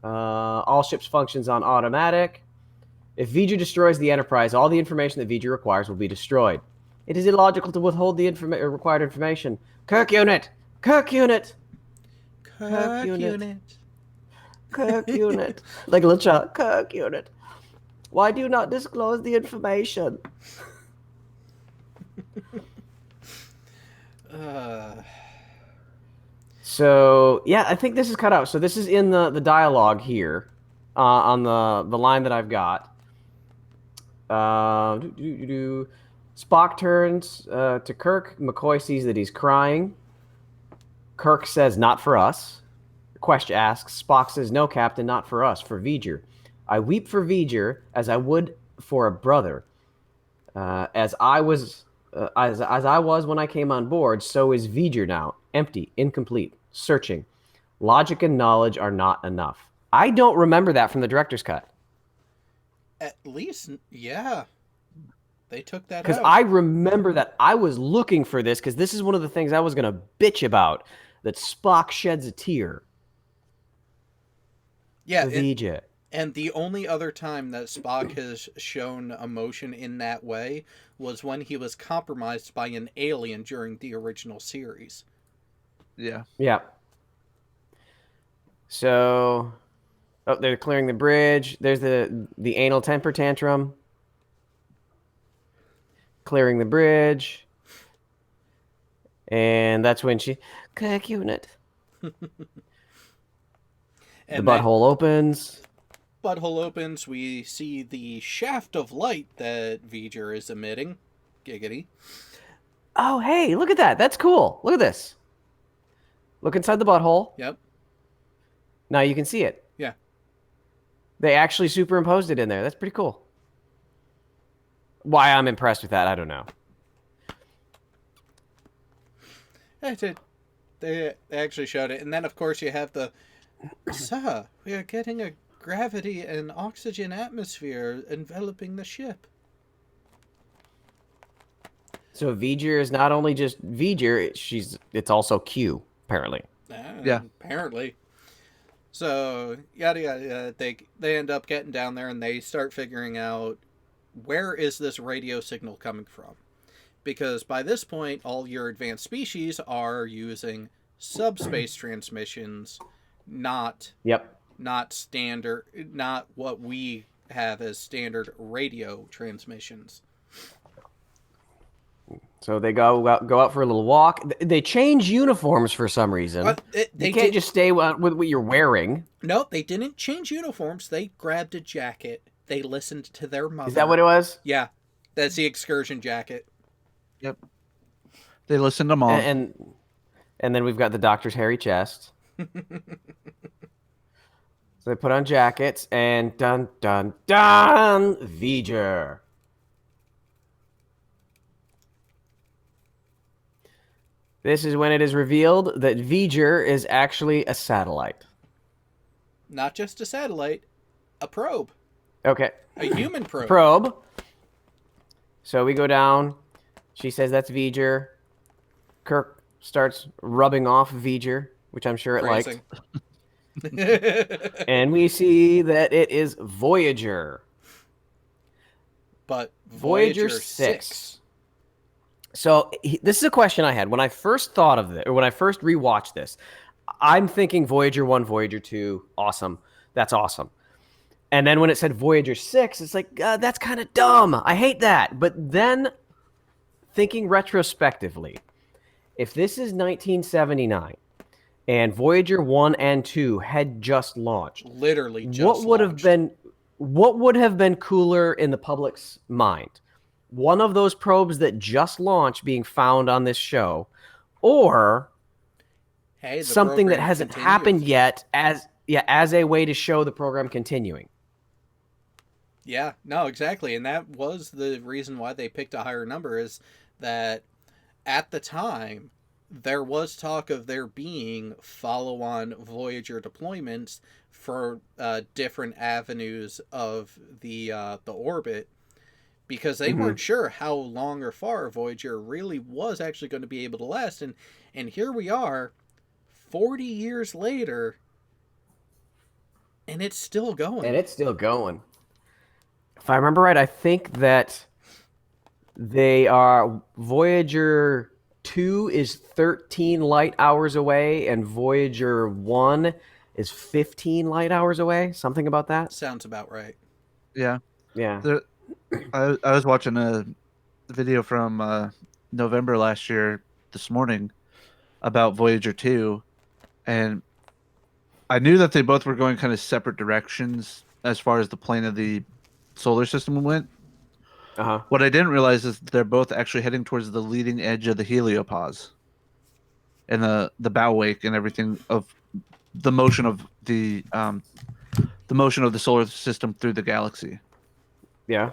All ships functions on automatic. If V'ger destroys the Enterprise, all the information that V'ger requires will be destroyed. It is illogical to withhold the required information. Kirk unit! Kirk unit! Kirk unit. Kirk unit. Like a little child. Kirk unit. Why do you not disclose the information? So, yeah, I think this is cut out. So this is in the dialogue here on the line that I've got. Spock turns to Kirk. McCoy sees that he's crying. Kirk says, not for us. Question asks. Spock says, no, Captain, not for us, for V'ger. I weep for V'ger as I would for a brother. As I was when I came on board, so is V'ger now. empty, incomplete, searching. Logic and knowledge are not enough. I don't remember that from the director's cut. At least, yeah. They took that Because out. I remember that I was looking for this, because this is one of the things I was going to bitch about, that Spock sheds a tear. Yeah, Vijay. and the only other time that Spock has shown emotion in that way was when he was compromised by an alien during the original series. Yeah. Yeah. So, they're clearing the bridge. There's the anal temper tantrum. Clearing the bridge. And that's when she... Kirk unit. The butthole opens. Butthole opens. We see the shaft of light that V'ger is emitting. Giggity. Oh, hey, look at that. That's cool. Look at this. Look inside the butthole. Yep. Now you can see it. Yeah. They actually superimposed it in there. That's pretty cool. Why I'm impressed with that, I don't know. They actually showed it. And then, of course, you have the... Sir, we are getting a gravity and oxygen atmosphere enveloping the ship. So V'ger is not only just V'ger, it's also Q, apparently. Yeah. Apparently. So, yada, yada, yada. They end up getting down there and they start figuring out, where is this radio signal coming from? Because by this point, all your advanced species are using subspace transmissions, not standard, not what we have as standard radio transmissions. So they go out for a little walk. They change uniforms for some reason. They can't just stay with what you're wearing. No, they didn't change uniforms. They grabbed a jacket. They listened to their mother. Is that what it was? Yeah, that's the excursion jacket. Yep. They listened to Mom. And then we've got the doctor's hairy chest. So they put on jackets and dun dun dun V'ger. This is when it is revealed that V'ger is actually a satellite. Not just a satellite, a probe. Okay. A human probe. Probe. So we go down. She says that's V'ger. Kirk starts rubbing off V'ger, which I'm sure it liked. And we see that it is Voyager. But Voyager 6. So this is a question I had when I first thought of this, or when I first rewatched this. I'm thinking Voyager 1, Voyager 2, awesome. That's awesome. And then when it said Voyager 6, it's like, that's kind of dumb. I hate that. But then thinking retrospectively, if this is 1979 and Voyager 1 and 2 had just launched, literally just what would have been cooler in the public's mind? One of those probes that just launched being found on this show, or something that hasn't happened yet as a way to show the program continuing. Yeah, no, exactly. And that was the reason why they picked a higher number, is that at the time, there was talk of there being follow-on Voyager deployments for different avenues of the orbit, because they weren't sure how long or far Voyager really was actually going to be able to last. And here we are, 40 years later, and it's still going. If I remember right, I think that they are Voyager 2 is 13 light hours away, and Voyager 1 is 15 light hours away. Something about that? Sounds about right. Yeah. Yeah. I was watching a video from November last year this morning about Voyager 2, and I knew that they both were going kind of separate directions as far as the plane of the solar system went. What I didn't realize is they're both actually heading towards the leading edge of the heliopause and the bow wake and everything of the motion of the motion of the solar system through the galaxy. Yeah.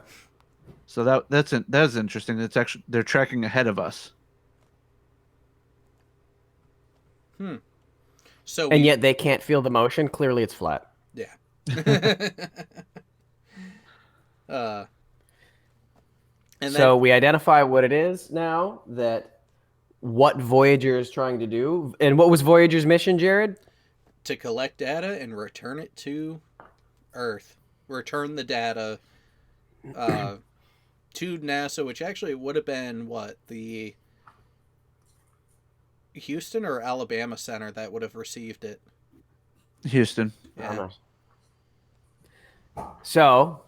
So that's interesting. It's actually they're tracking ahead of us. So And yet they can't feel the motion. Clearly, it's flat. yeah. And So then we identify what it is now, that what Voyager is trying to do. And what was Voyager's mission, Jared? to collect data and return it to Earth. Return the data to NASA, which actually would have been what, the Houston or Alabama center that would have received it. Houston. Yeah. So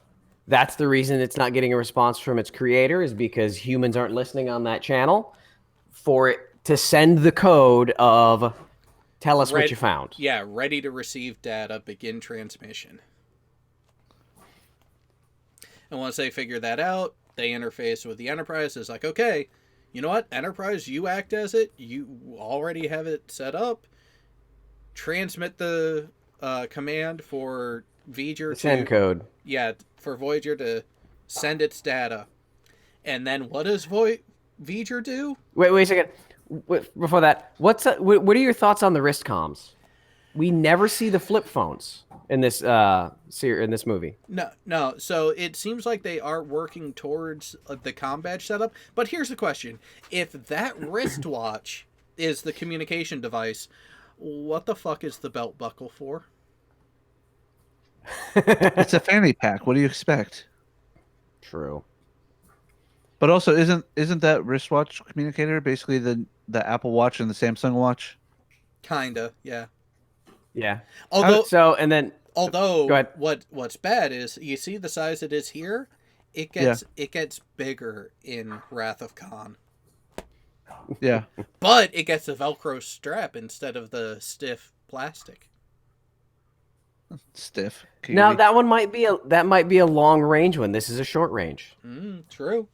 that's the reason it's not getting a response from its creator, is because humans aren't listening on that channel for it to send the code of tell us what you found. Yeah, ready to receive data, begin transmission. And once they figure that out, they interface with the Enterprise. It's like, okay, you know what, Enterprise, you act as it. You already have it set up. Transmit the command for Voyager Send code. Yeah, for Voyager to send its data. And then what does Voyager do? Wait a second. Before that, what are your thoughts on the wrist comms? We never see the flip phones in this in this movie. No. So it seems like they are working towards the comm badge setup. But here's the question: if that wristwatch is the communication device, what the fuck is the belt buckle for? It's a fanny pack. What do you expect? True. But also, isn't that wristwatch communicator basically the Apple Watch and the Samsung Watch? Kinda, yeah. Yeah. Although, go ahead. what's bad is you see the size it is here. It gets bigger in Wrath of Khan. Yeah. But it gets a Velcro strap instead of the stiff plastic. Stiff. Now that one might be a long range one. This is a short range. True.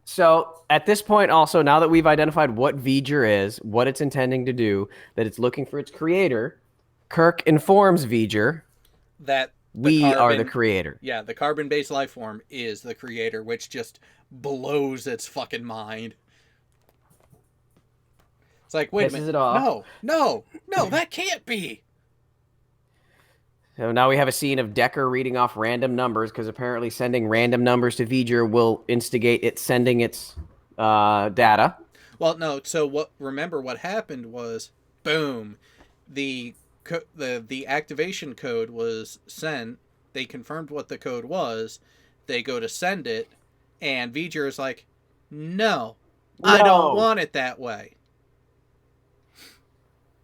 So at this point, also, now that we've identified what Voyager is, what it's intending to do, that it's looking for its creator, Kirk informs Voyager that we are the creator. Yeah, the carbon-based life form is the creator, which just blows its fucking mind. It's like, wait a minute. Pisses it off. No, that can't be. So now we have a scene of Decker reading off random numbers, because apparently sending random numbers to Voyager will instigate it sending its data. Well, no. So remember what happened was, boom, the activation code was sent. They confirmed what the code was. They go to send it, and Voyager is like, no, I don't want it that way.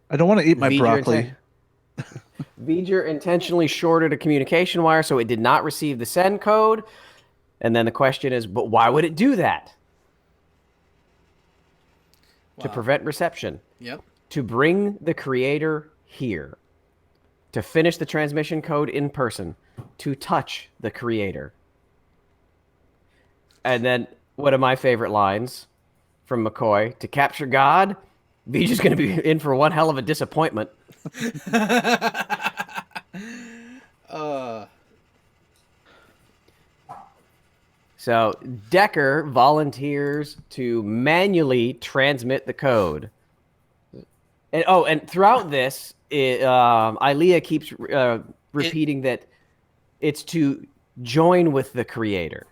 I don't want to eat my broccoli. Voyager intentionally shorted a communication wire so it did not receive the send code. And then the question is, but why would it do that? Wow. To prevent reception. Yep. To bring the creator here. To finish the transmission code in person. To touch the creator. And then one of my favorite lines from McCoy: to capture God, Voyager's going to be in for one hell of a disappointment. So Decker volunteers to manually transmit the code. And throughout this, Ilea keeps repeating that it's to join with the creator.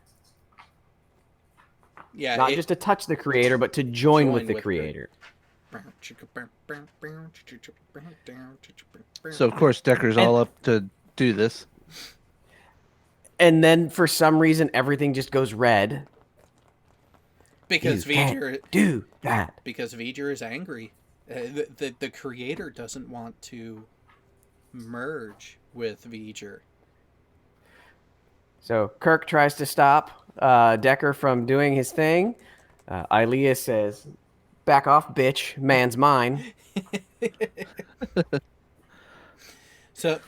Yeah, not just to touch the creator, but to join with the creator. So of course Decker's all up to do this. And then for some reason everything just goes red. Because Voyager do that. Because Voyager is angry. The creator doesn't want to merge with Voyager. So Kirk tries to stop Decker from doing his thing. Ilea says, "Back off, bitch. Man's mine." So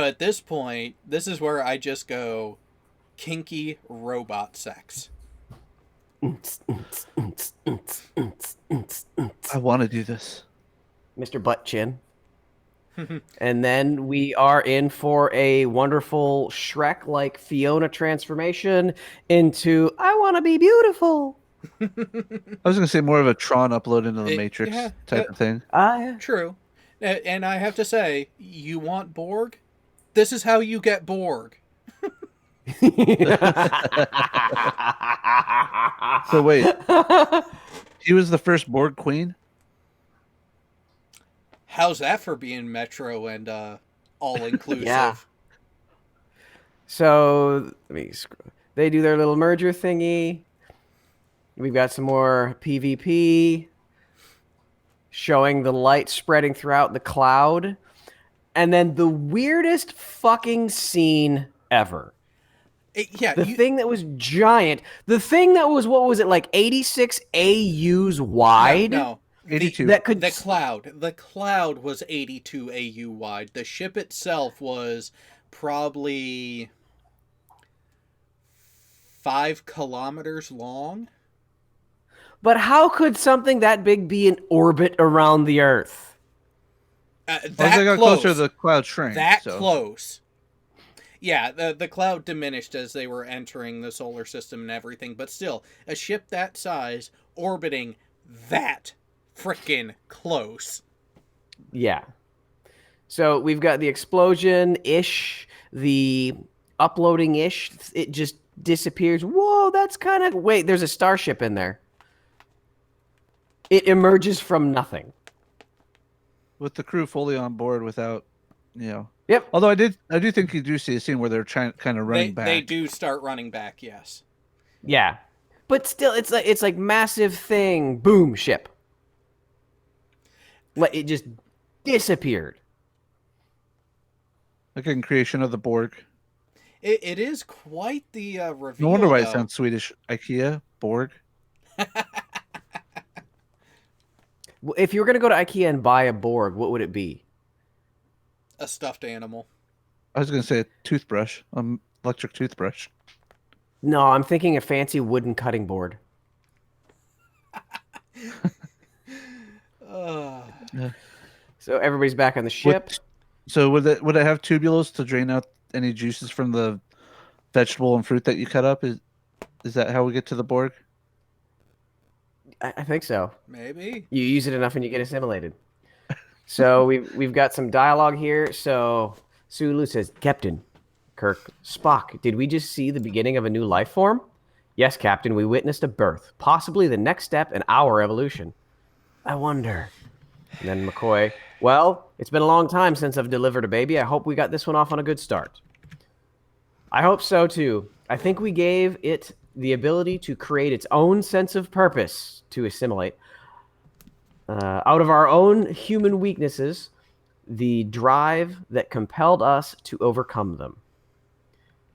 at this point, this is where I just go kinky robot sex. I want to do this. Mr. Butt Chin. And then we are in for a wonderful Shrek-like Fiona transformation into I want to be beautiful. I was gonna say more of a Tron upload into the Matrix yeah, type of thing. True. And I have to say, you want Borg? This is how you get Borg. So wait, he was the first Borg queen? How's that for being Metro and all-inclusive? Yeah. So let me scroll. They do their little merger thingy. We've got some more PvP showing the light spreading throughout the cloud. And then the weirdest fucking scene ever. The thing that was giant. The thing that was, what was it, like 86 AUs wide? No. 82. The cloud was 82 AU wide. The ship itself was probably 5 kilometers long. But how could something that big be in orbit around the Earth? As they got closer, the cloud shrank. Close. Yeah, the cloud diminished as they were entering the solar system and everything, but still, a ship that size orbiting that frickin' close. Yeah. So we've got the explosion-ish, the uploading-ish. It just disappears. Whoa, that's kind of... Wait, there's a starship in there. It emerges from nothing. With the crew fully on board without, Yep. Although I do think you do see a scene where they're kind of running back. They do start running back, yes. Yeah. But still, it's like massive thing. Boom, ship. It just disappeared. Like in creation of the Borg. It is quite the reveal. No wonder why it sounds Swedish. IKEA, Borg. If you were going to go to IKEA and buy a Borg, what would it be? A stuffed animal. I was going to say a toothbrush, electric toothbrush. No, I'm thinking a fancy wooden cutting board. Yeah. So everybody's back on the ship. So would it have tubules to drain out any juices from the vegetable and fruit that you cut up? Is that how we get to the Borg? I think so. Maybe. You use it enough and you get assimilated. So we've got some dialogue here. So Sulu says, Captain Kirk, Spock, did we just see the beginning of a new life form? Yes, Captain, we witnessed a birth, possibly the next step in our evolution. I wonder. And then McCoy, well, it's been a long time since I've delivered a baby. I hope we got this one off on a good start. I hope so, too. I think we gave it the ability to create its own sense of purpose to assimilate. Out of our own human weaknesses, the drive that compelled us to overcome them.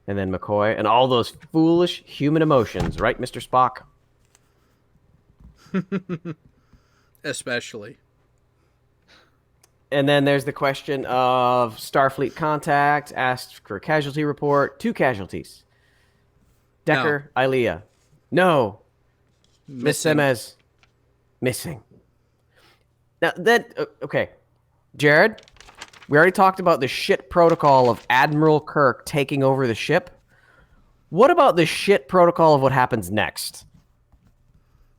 And then McCoy, and all those foolish human emotions, right, Mr. Spock? Especially. And then there's the question of Starfleet contact, asked for a casualty report, 2 casualties. Decker, Ilea. No. Miss Semez. Missing. Now, okay. Jared, we already talked about the shit protocol of Admiral Kirk taking over the ship. What about the shit protocol of what happens next?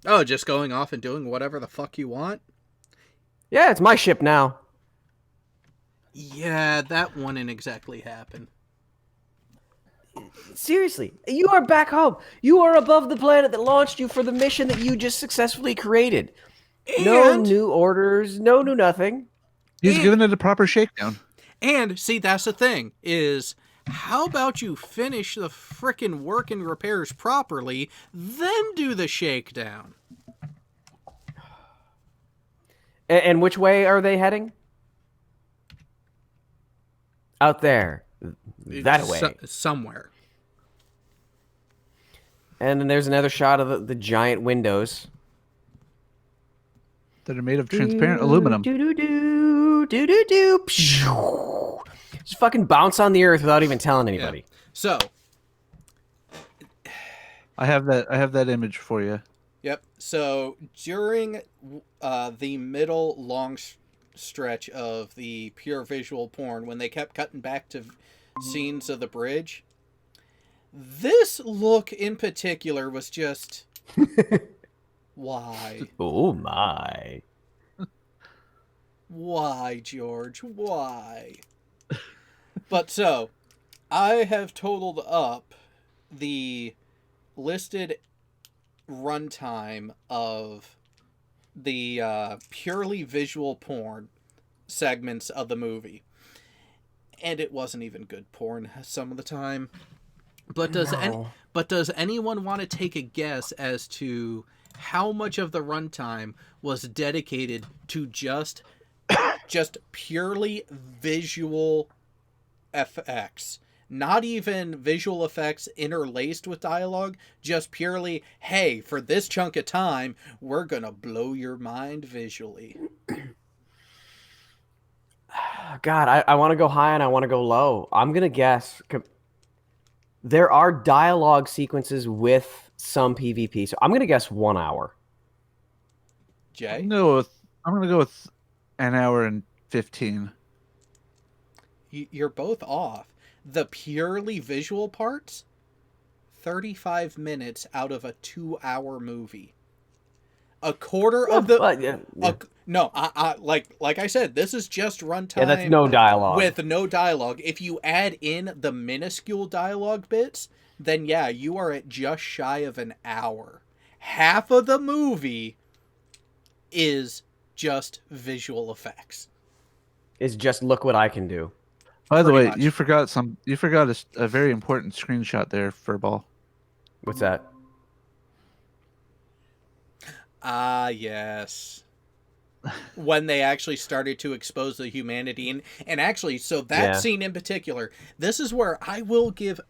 Oh, just going off and doing whatever the fuck you want? Yeah, it's my ship now. Yeah, that wouldn't exactly happen. Seriously, you are back home. You are above the planet that launched you for the mission that you just successfully created. No new orders, no new nothing. He's given it a proper shakedown. And, see, that's the thing, is how about you finish the frickin' work and repairs properly, then do the shakedown? And which way are they heading? Out there. That way. Somewhere. And then there's another shot of the giant windows. That are made of transparent aluminum. Just fucking bounce on the earth without even telling anybody. Yeah. So. I have that image for you. Yep. So during the middle long stretch of the pure visual porn, when they kept cutting back to scenes of the bridge, this look in particular was just Why? Oh my. Why, George? Why? But so, I have totaled up the listed runtime of the purely visual porn segments of the movie. And it wasn't even good porn some of the time. But does anyone want to take a guess as to how much of the runtime was dedicated to just purely visual effects? Not even visual effects interlaced with dialogue, just purely, hey, for this chunk of time, we're gonna blow your mind visually. God, I want to go high and I want to go low. I'm going to guess there are dialogue sequences with some PvP. So I'm going to guess 1 hour. Jay? I'm gonna go with an hour and 15. You're both off. The purely visual parts, 35 minutes out of a 2-hour movie. A quarter of the... But, yeah. No, like I said, this is just runtime. Yeah, that's no dialogue. With no dialogue. If you add in the minuscule dialogue bits, then yeah, you are at just shy of an hour. Half of the movie is just visual effects. It's just look what I can do. By the Pretty way, much. you forgot a very important screenshot there, Furball. What's that? Ah, yes. When they actually started to expose the humanity. And actually, so that scene in particular, this is where I will give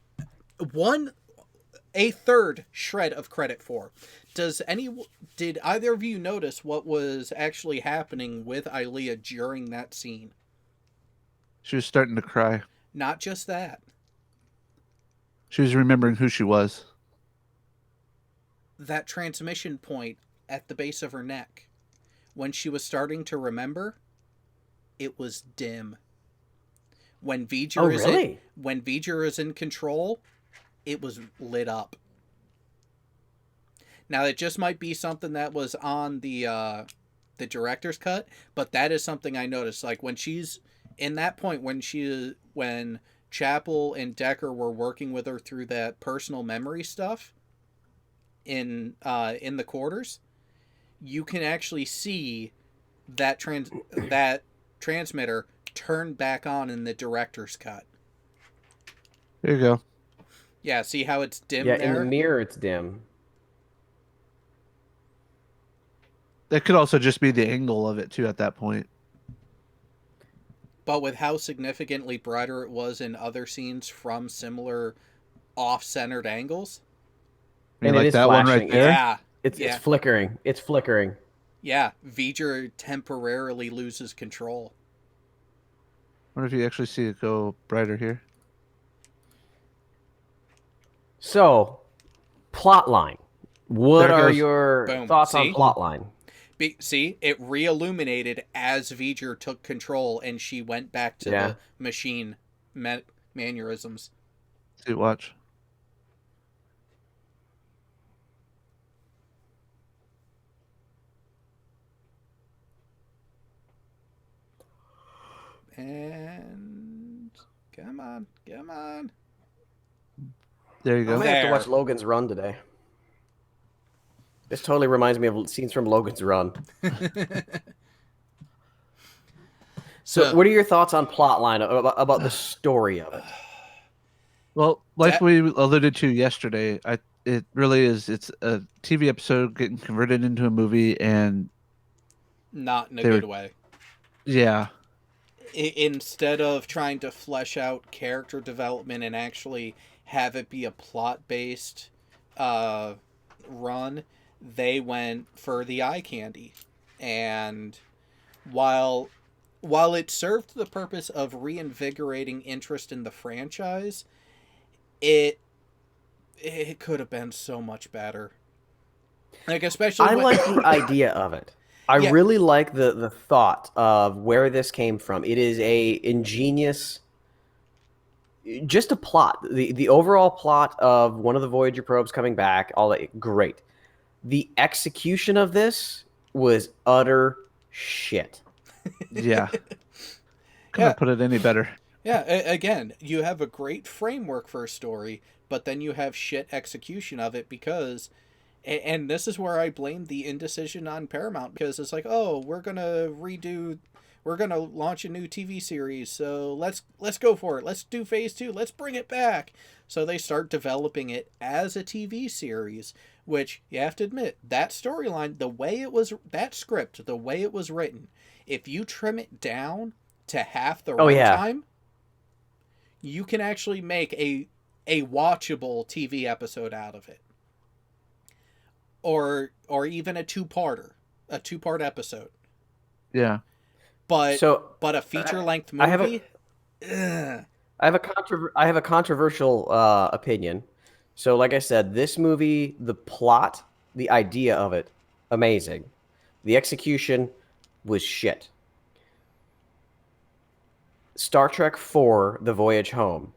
a third shred of credit for. Did either of you notice what was actually happening with Ilea during that scene? She was starting to cry. Not just that. She was remembering who she was. That transmission point at the base of her neck. When she was starting to remember, it was dim. When V'ger is in control, it was lit up. Now it just might be something that was on the director's cut, but that is something I noticed. Like when she's in that point, when Chapel and Decker were working with her through that personal memory stuff in the quarters, you can actually see that transmitter turn back on in the director's cut. There you go. Yeah, see how it's dim Yeah, there? in the mirror it's dim. That could also just be the angle of it too at that point. But with how significantly brighter it was in other scenes from similar off-centered angles. I mean, And it like is that one right flashing. there. Yeah. It's flickering. It's flickering. Yeah, V'ger temporarily loses control. I wonder if you actually see it go brighter here. So, plotline. What There it are goes. your Boom. thoughts See? on plotline? See, it re-illuminated as V'ger took control and she went back to the machine mannerisms. See, watch. And come on. There you go. I'm gonna have to There. watch Logan's Run today. This totally reminds me of scenes from Logan's Run. So, what are your thoughts on plotline about the story of it? Well, like we alluded to yesterday, it really is. It's a TV episode getting converted into a movie, and not in a good way. Yeah. Instead of trying to flesh out character development and actually have it be a plot-based run, they went for the eye candy. And while it served the purpose of reinvigorating interest in the franchise, it could have been so much better. Like, especially I like the idea of it. I really like the thought of where this came from. It is a ingenious, just a plot. The overall plot of one of the Voyager probes coming back, all that, great. The execution of this was utter shit. Yeah. Couldn't put it any better. Yeah, again, you have a great framework for a story, but then you have shit execution of it because, and this is where I blame the indecision on Paramount, because it's like, oh, we're gonna launch a new TV series, so let's go for it. Let's do phase 2. Let's bring it back. So they start developing it as a TV series, which you have to admit, that storyline, that script, the way it was written, if you trim it down to half the runtime, you can actually make a watchable TV episode out of it. Or even a two-part episode. Yeah. But a feature-length movie. I have a controversial opinion. So, like I said, this movie, the plot, the idea of it, amazing. The execution was shit. Star Trek IV: The Voyage Home.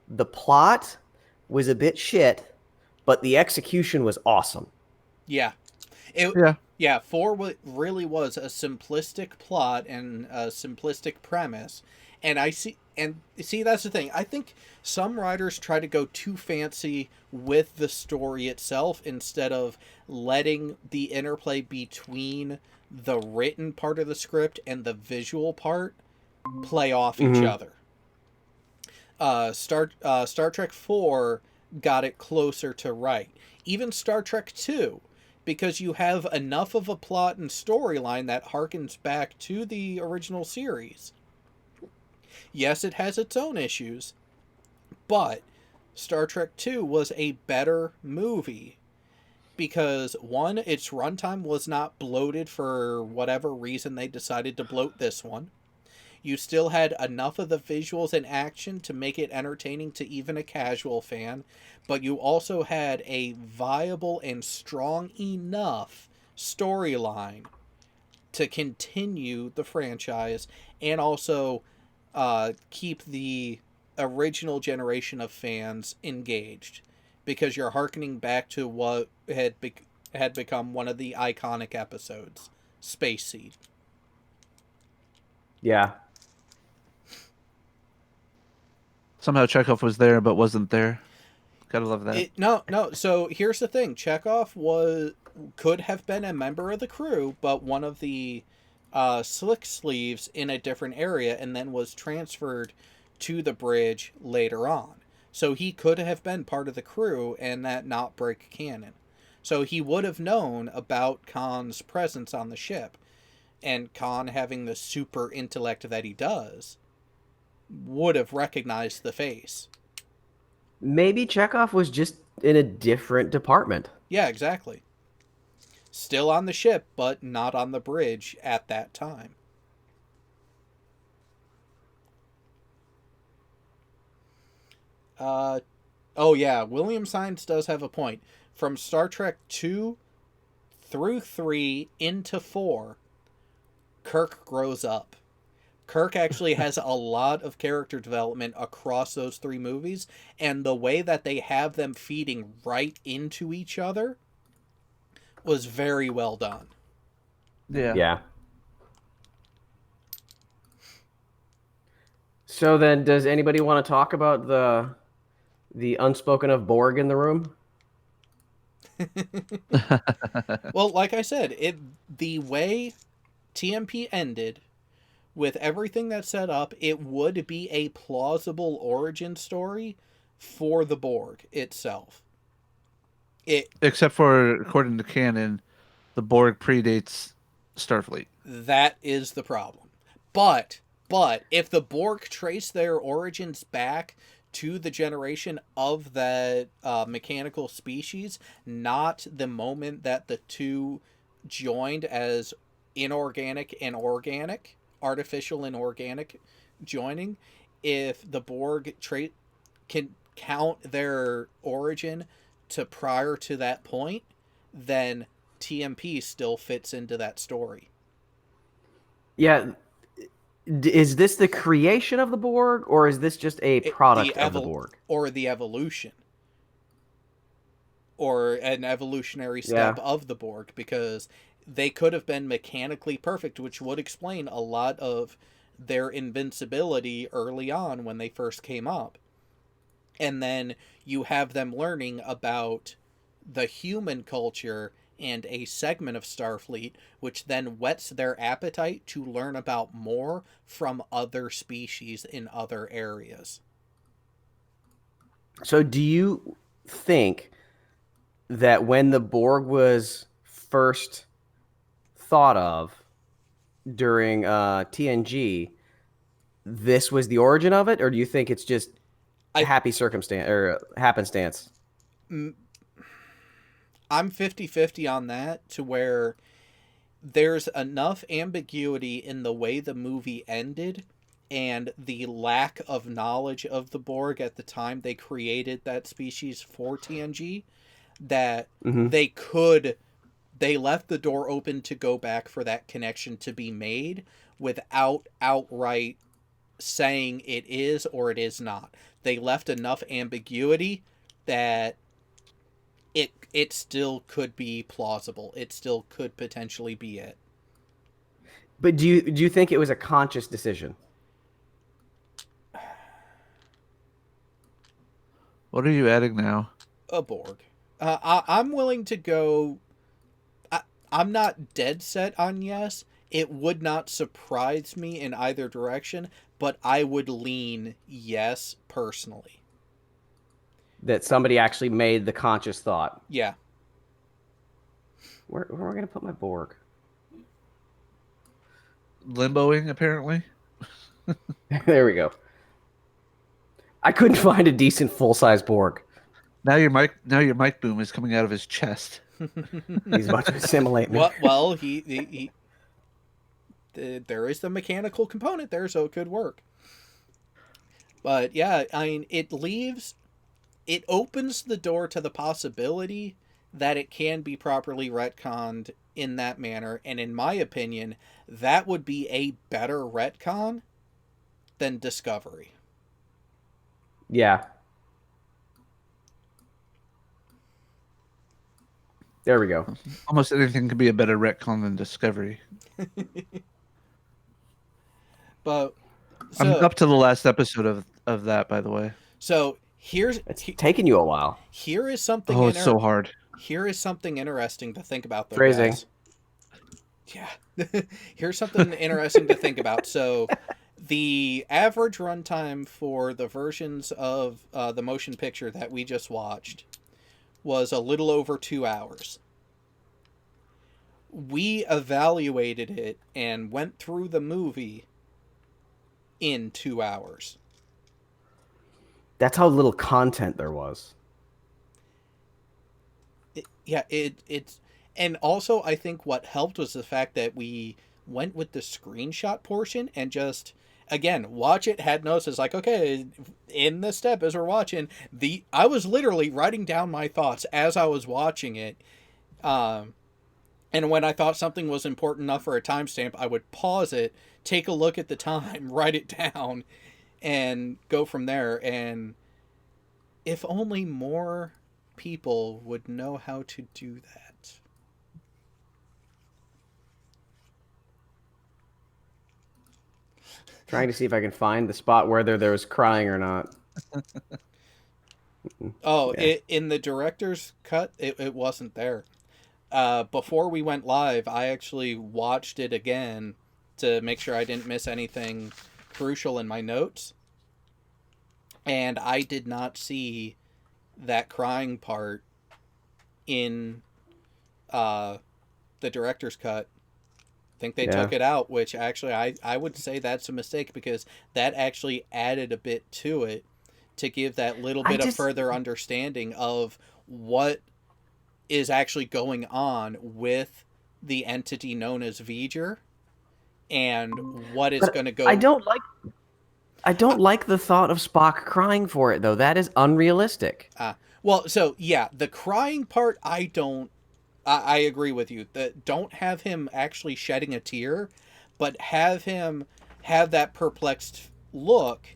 The plot was a bit shit, but the execution was awesome. Yeah. 4 really was a simplistic plot and a simplistic premise. And see, that's the thing. I think some writers try to go too fancy with the story itself instead of letting the interplay between the written part of the script and the visual part play off each other. Star Trek 4 got it closer to right. Even Star Trek 2, because you have enough of a plot and storyline that harkens back to the original series. Yes, it has its own issues, but Star Trek 2 was a better movie because, one, its runtime was not bloated for whatever reason they decided to bloat this one. You still had enough of the visuals and action to make it entertaining to even a casual fan, but you also had a viable and strong enough storyline to continue the franchise and also keep the original generation of fans engaged, because you're hearkening back to what had become one of the iconic episodes, Space Seed. Yeah. Somehow Chekhov was there but wasn't there. Gotta love that. No. So here's the thing: Chekhov could have been a member of the crew, but one of the slick sleeves in a different area, and then was transferred to the bridge later on. So he could have been part of the crew and that not break canon. So he would have known about Khan's presence on the ship, and Khan, having the super intellect that he does, would have recognized the face. Maybe Chekhov was just in a different department. Yeah, exactly. Still on the ship, but not on the bridge at that time. Oh yeah, William Sines does have a point. From Star Trek 2 through 3 into 4, Kirk grows up. Kirk actually has a lot of character development across those 3 movies, and the way that they have them feeding right into each other was very well done. Yeah. So then, does anybody want to talk about the unspoken of Borg in the room? Well, like I said, the way TMP ended, with everything that's set up, it would be a plausible origin story for the Borg itself. Except for, according to canon, the Borg predates Starfleet. That is the problem. But if the Borg trace their origins back to the generation of that mechanical species, not the moment that the two joined as inorganic and organic, artificial and organic joining, if the Borg can count their origin to prior to that point, then TMP still fits into that story. Yeah. Is this the creation of the Borg, or is this just a product of the Borg? Or the evolution. or an evolutionary step of the Borg, because they could have been mechanically perfect, which would explain a lot of their invincibility early on when they first came up. And then you have them learning about the human culture and a segment of Starfleet, which then whets their appetite to learn about more from other species in other areas. So do you think that when the Borg was first thought of during TNG, this was the origin of it, or do you think it's just happy circumstance or happenstance? I'm 50-50 on that, to where there's enough ambiguity in the way the movie ended and the lack of knowledge of the Borg at the time they created that species for TNG that they left the door open to go back for that connection to be made without outright saying it is or it is not. They left enough ambiguity that it still could be plausible. It still could potentially be it. But do you think it was a conscious decision? What are you adding now? A Borg. I'm willing to go. I'm not dead set on yes. It would not surprise me in either direction, but I would lean yes personally. That somebody actually made the conscious thought. Yeah. Where am I going to put my Borg? Limboing, apparently. There we go. I couldn't find a decent full-size Borg. Now your mic boom is coming out of his chest. He's about to assimilate me. Well, he there is the mechanical component there, so it could work. But yeah, I mean, it opens the door to the possibility that it can be properly retconned in that manner, and in my opinion, that would be a better retcon than Discovery. Yeah. There we go. Almost anything could be a better retcon than Discovery. But I'm up to the last episode of that, by the way. So it's taking you a while. Here is something. Oh, it's so hard. Here is something interesting to think about, though. Phrasing. Guys. Yeah. Here's something interesting to think about. So, the average runtime for the versions of the motion picture that we just watched was a little over 2 hours. We evaluated it and went through the movie in 2 hours. That's how little content there was. It's and also I think what helped was the fact that we went with the screenshot portion and just again watch it, had notes. It's like, okay, in the step as we're watching I was literally writing down my thoughts as I was watching it, and when I thought something was important enough for a timestamp, I would pause it, take a look at the time, write it down, and go from there. And if only more people would know how to do that. Trying to see if I can find the spot whether there was crying or not. Oh, yeah. In the director's cut, it wasn't there. Before we went live, I actually watched it again to make sure I didn't miss anything crucial in my notes. And I did not see that crying part in the director's cut. I think they took it out, which actually I would say that's a mistake, because that actually added a bit to it to give that little bit of further understanding of what is actually going on with the entity known as V'ger and what is going to go. I don't like the thought of Spock crying for it, though. That is unrealistic. Well, so yeah, the crying part, I agree with you. Don't have him actually shedding a tear, but have him have that perplexed look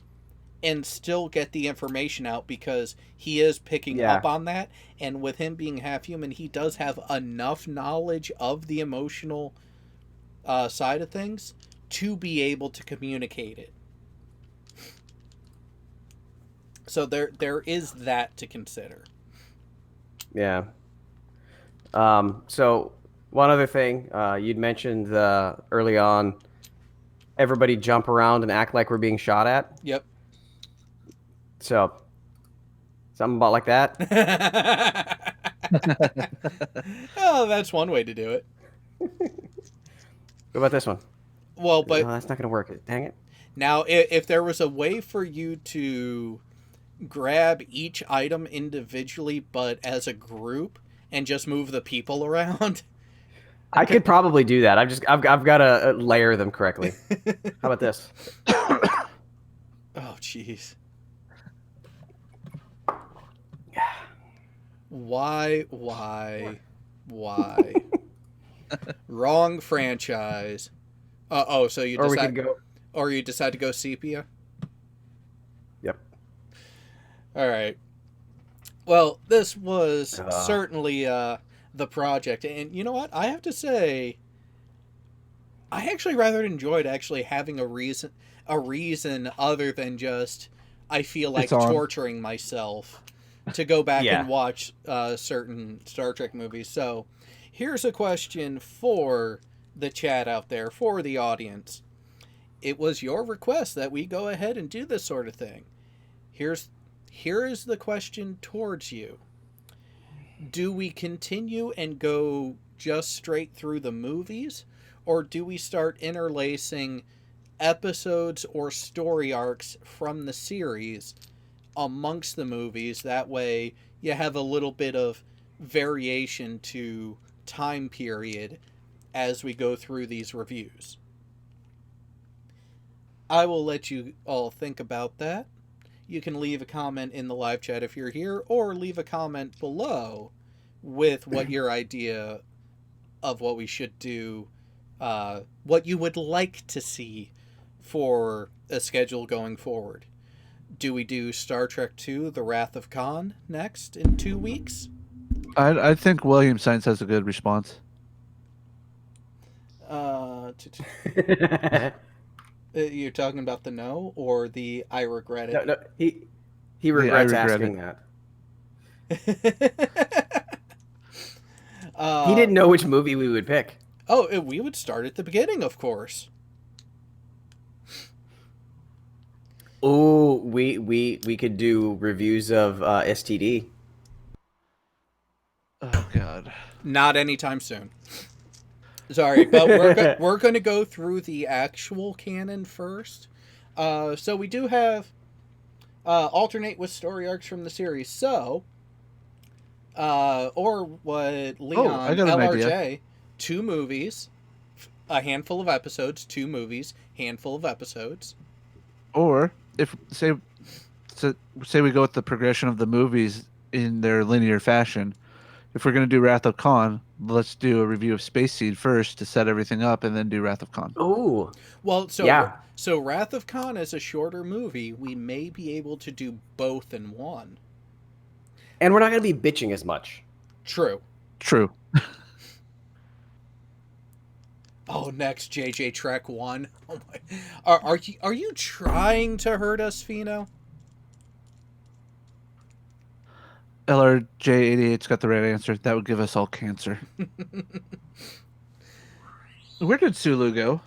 and still get the information out because he is picking Yeah. up on that. And with him being half human, he does have enough knowledge of the emotional side of things to be able to communicate it. So there is that to consider. Yeah. So one other thing, you'd mentioned early on, everybody jump around and act like we're being shot at. Yep. So something about like that. Oh, that's one way to do it. What about this one? Well, but No, that's not going to work. Dang it. now if there was a way for you to grab each item individually but as a group and just move the people around, I could probably do that. I've got to layer them correctly. How about this? oh jeez. Why? Wrong franchise. So you Or we decide, could go. or you decide to go sepia? Yep. All right. Well, this was certainly the project, and you know what? I have to say, I actually rather enjoyed actually having a reason other than just I feel like torturing myself to go back and watch certain Star Trek movies. So, here's a question for the chat out there, for the audience. It was your request that we go ahead and do this sort of thing. Here is the question towards you. Do we continue and go just straight through the movies, or do we start interlacing episodes or story arcs from the series amongst the movies? That way you have a little bit of variation to time period as we go through these reviews. I will let you all think about that. You can leave a comment in the live chat if you're here, or leave a comment below with what your idea of what we should do, what you would like to see for a schedule going forward. Do we do Star Trek II, The Wrath of Khan, next in 2 weeks? I think William Science has a good response. You're talking about the no or the I regret it? No, he regrets asking that. He didn't know which movie we would pick. Oh, we would start at the beginning, of course. Oh, we could do reviews of STD. Oh God. Not anytime soon. Sorry, but we're going to go through the actual canon first. So we do have alternate with story arcs from the series. So, or what Leon, LRJ, 2 movies, a handful of episodes, 2 movies, handful of episodes. Or if say we go with the progression of the movies in their linear fashion. If we're going to do Wrath of Khan, let's do a review of Space Seed first to set everything up, and then do Wrath of Khan. Oh, well, so yeah. So Wrath of Khan is a shorter movie. We may be able to do both in one. And we're not going to be bitching as much. True. Oh, next JJ Trek 1. Oh my! Are you trying to hurt us, Fino? LRJ88's got the right answer. That would give us all cancer. Where did Sulu go?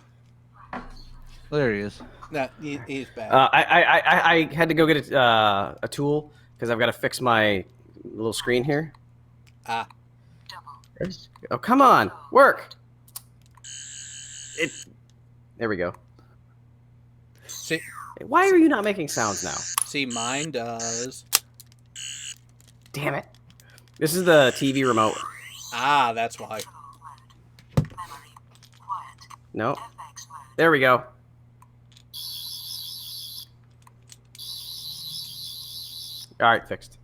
There he is. Nah, he's back. I had to go get a tool because I've got to fix my little screen here. Oh, come on. Work. There we go. See, why are you not making sounds now? See, mine does. Damn it. This is the TV remote. Ah, that's why. No. There we go. All right, fixed.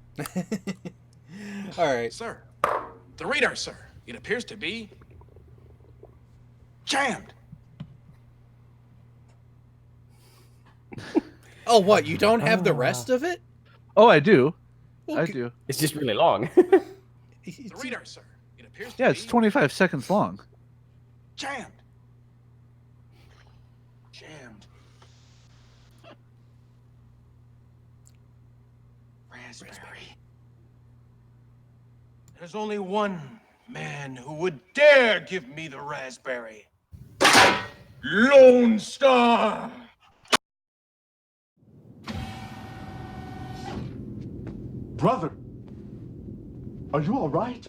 All right. Sir, the radar, sir. It appears to be jammed. Oh, what? You don't have the rest of it? Oh, I do. Well, I do. It's just really long. The reader, sir. It appears to Yeah, be it's 25 seconds long. jammed. Jammed. Raspberry. There's only one man who would dare give me the raspberry. Lone Star! Brother, are you all right?